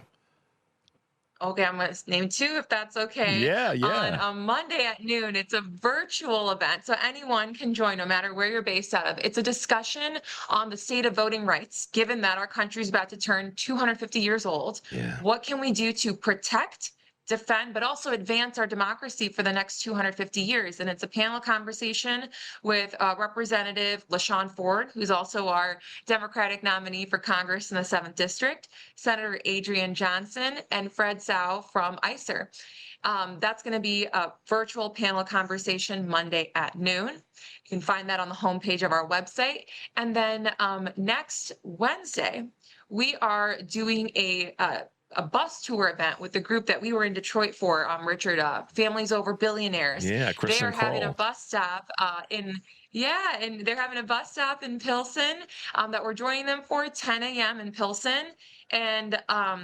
Okay, I'm going to name two if that's okay. Yeah. On Monday at noon, it's a virtual event, so anyone can join no matter where you're based out of. It's a discussion on the state of voting rights, given that our country is about to turn 250 years old. Yeah. What can we do to protect, defend, but also advance our democracy for the next 250 years? And it's a panel conversation with Representative LaShawn Ford, who's also our Democratic nominee for Congress in the 7th District, Senator Adrian Johnson, and Fred Sau from ICER. That's going to be a virtual panel conversation Monday at noon. You can find that on the homepage of our website. And then next Wednesday, we are doing a bus tour event with the group that we were in Detroit for, Richard, Families Over Billionaires. Yeah, Kristen They're having Kroll. a bus stop and they're having a bus stop in Pilsen that we're joining them for 10 a.m. in Pilsen. And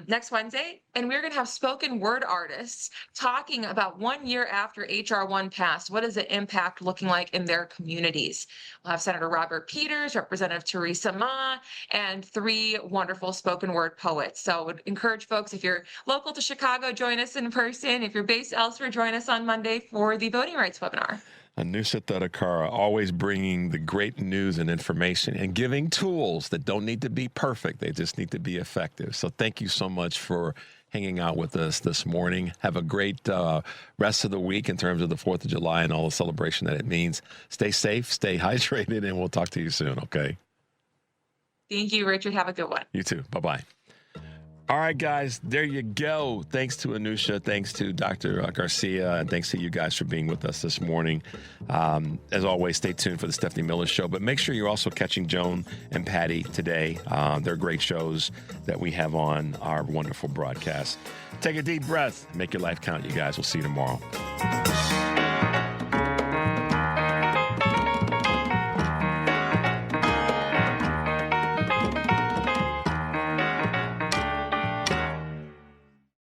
next Wednesday, and we're going to have spoken word artists talking about 1 year after HR 1 passed. What is the impact looking like in their communities? We'll have Senator Robert Peters, Representative Teresa Ma, and 3 wonderful spoken word poets. So I would encourage folks, if you're local to Chicago, join us in person. If you're based elsewhere, join us on Monday for the voting rights webinar. Anusha Thadakara, always bringing the great news and information and giving tools that don't need to be perfect. They just need to be effective. So thank you so much for hanging out with us this morning. Have a great rest of the week in terms of the 4th of July and all the celebration that it means. Stay safe, stay hydrated, and we'll talk to you soon, okay? Thank you, Richard. Have a good one. You too. Bye-bye. All right, guys, there you go. Thanks to Anusha, thanks to Dr. Garcia, and thanks to you guys for being with us this morning. As always, stay tuned for the Stephanie Miller Show, but make sure you're also catching Joan and Patty today. They're great shows that we have on our wonderful broadcast. Take a deep breath. Make your life count, you guys. We'll see you tomorrow.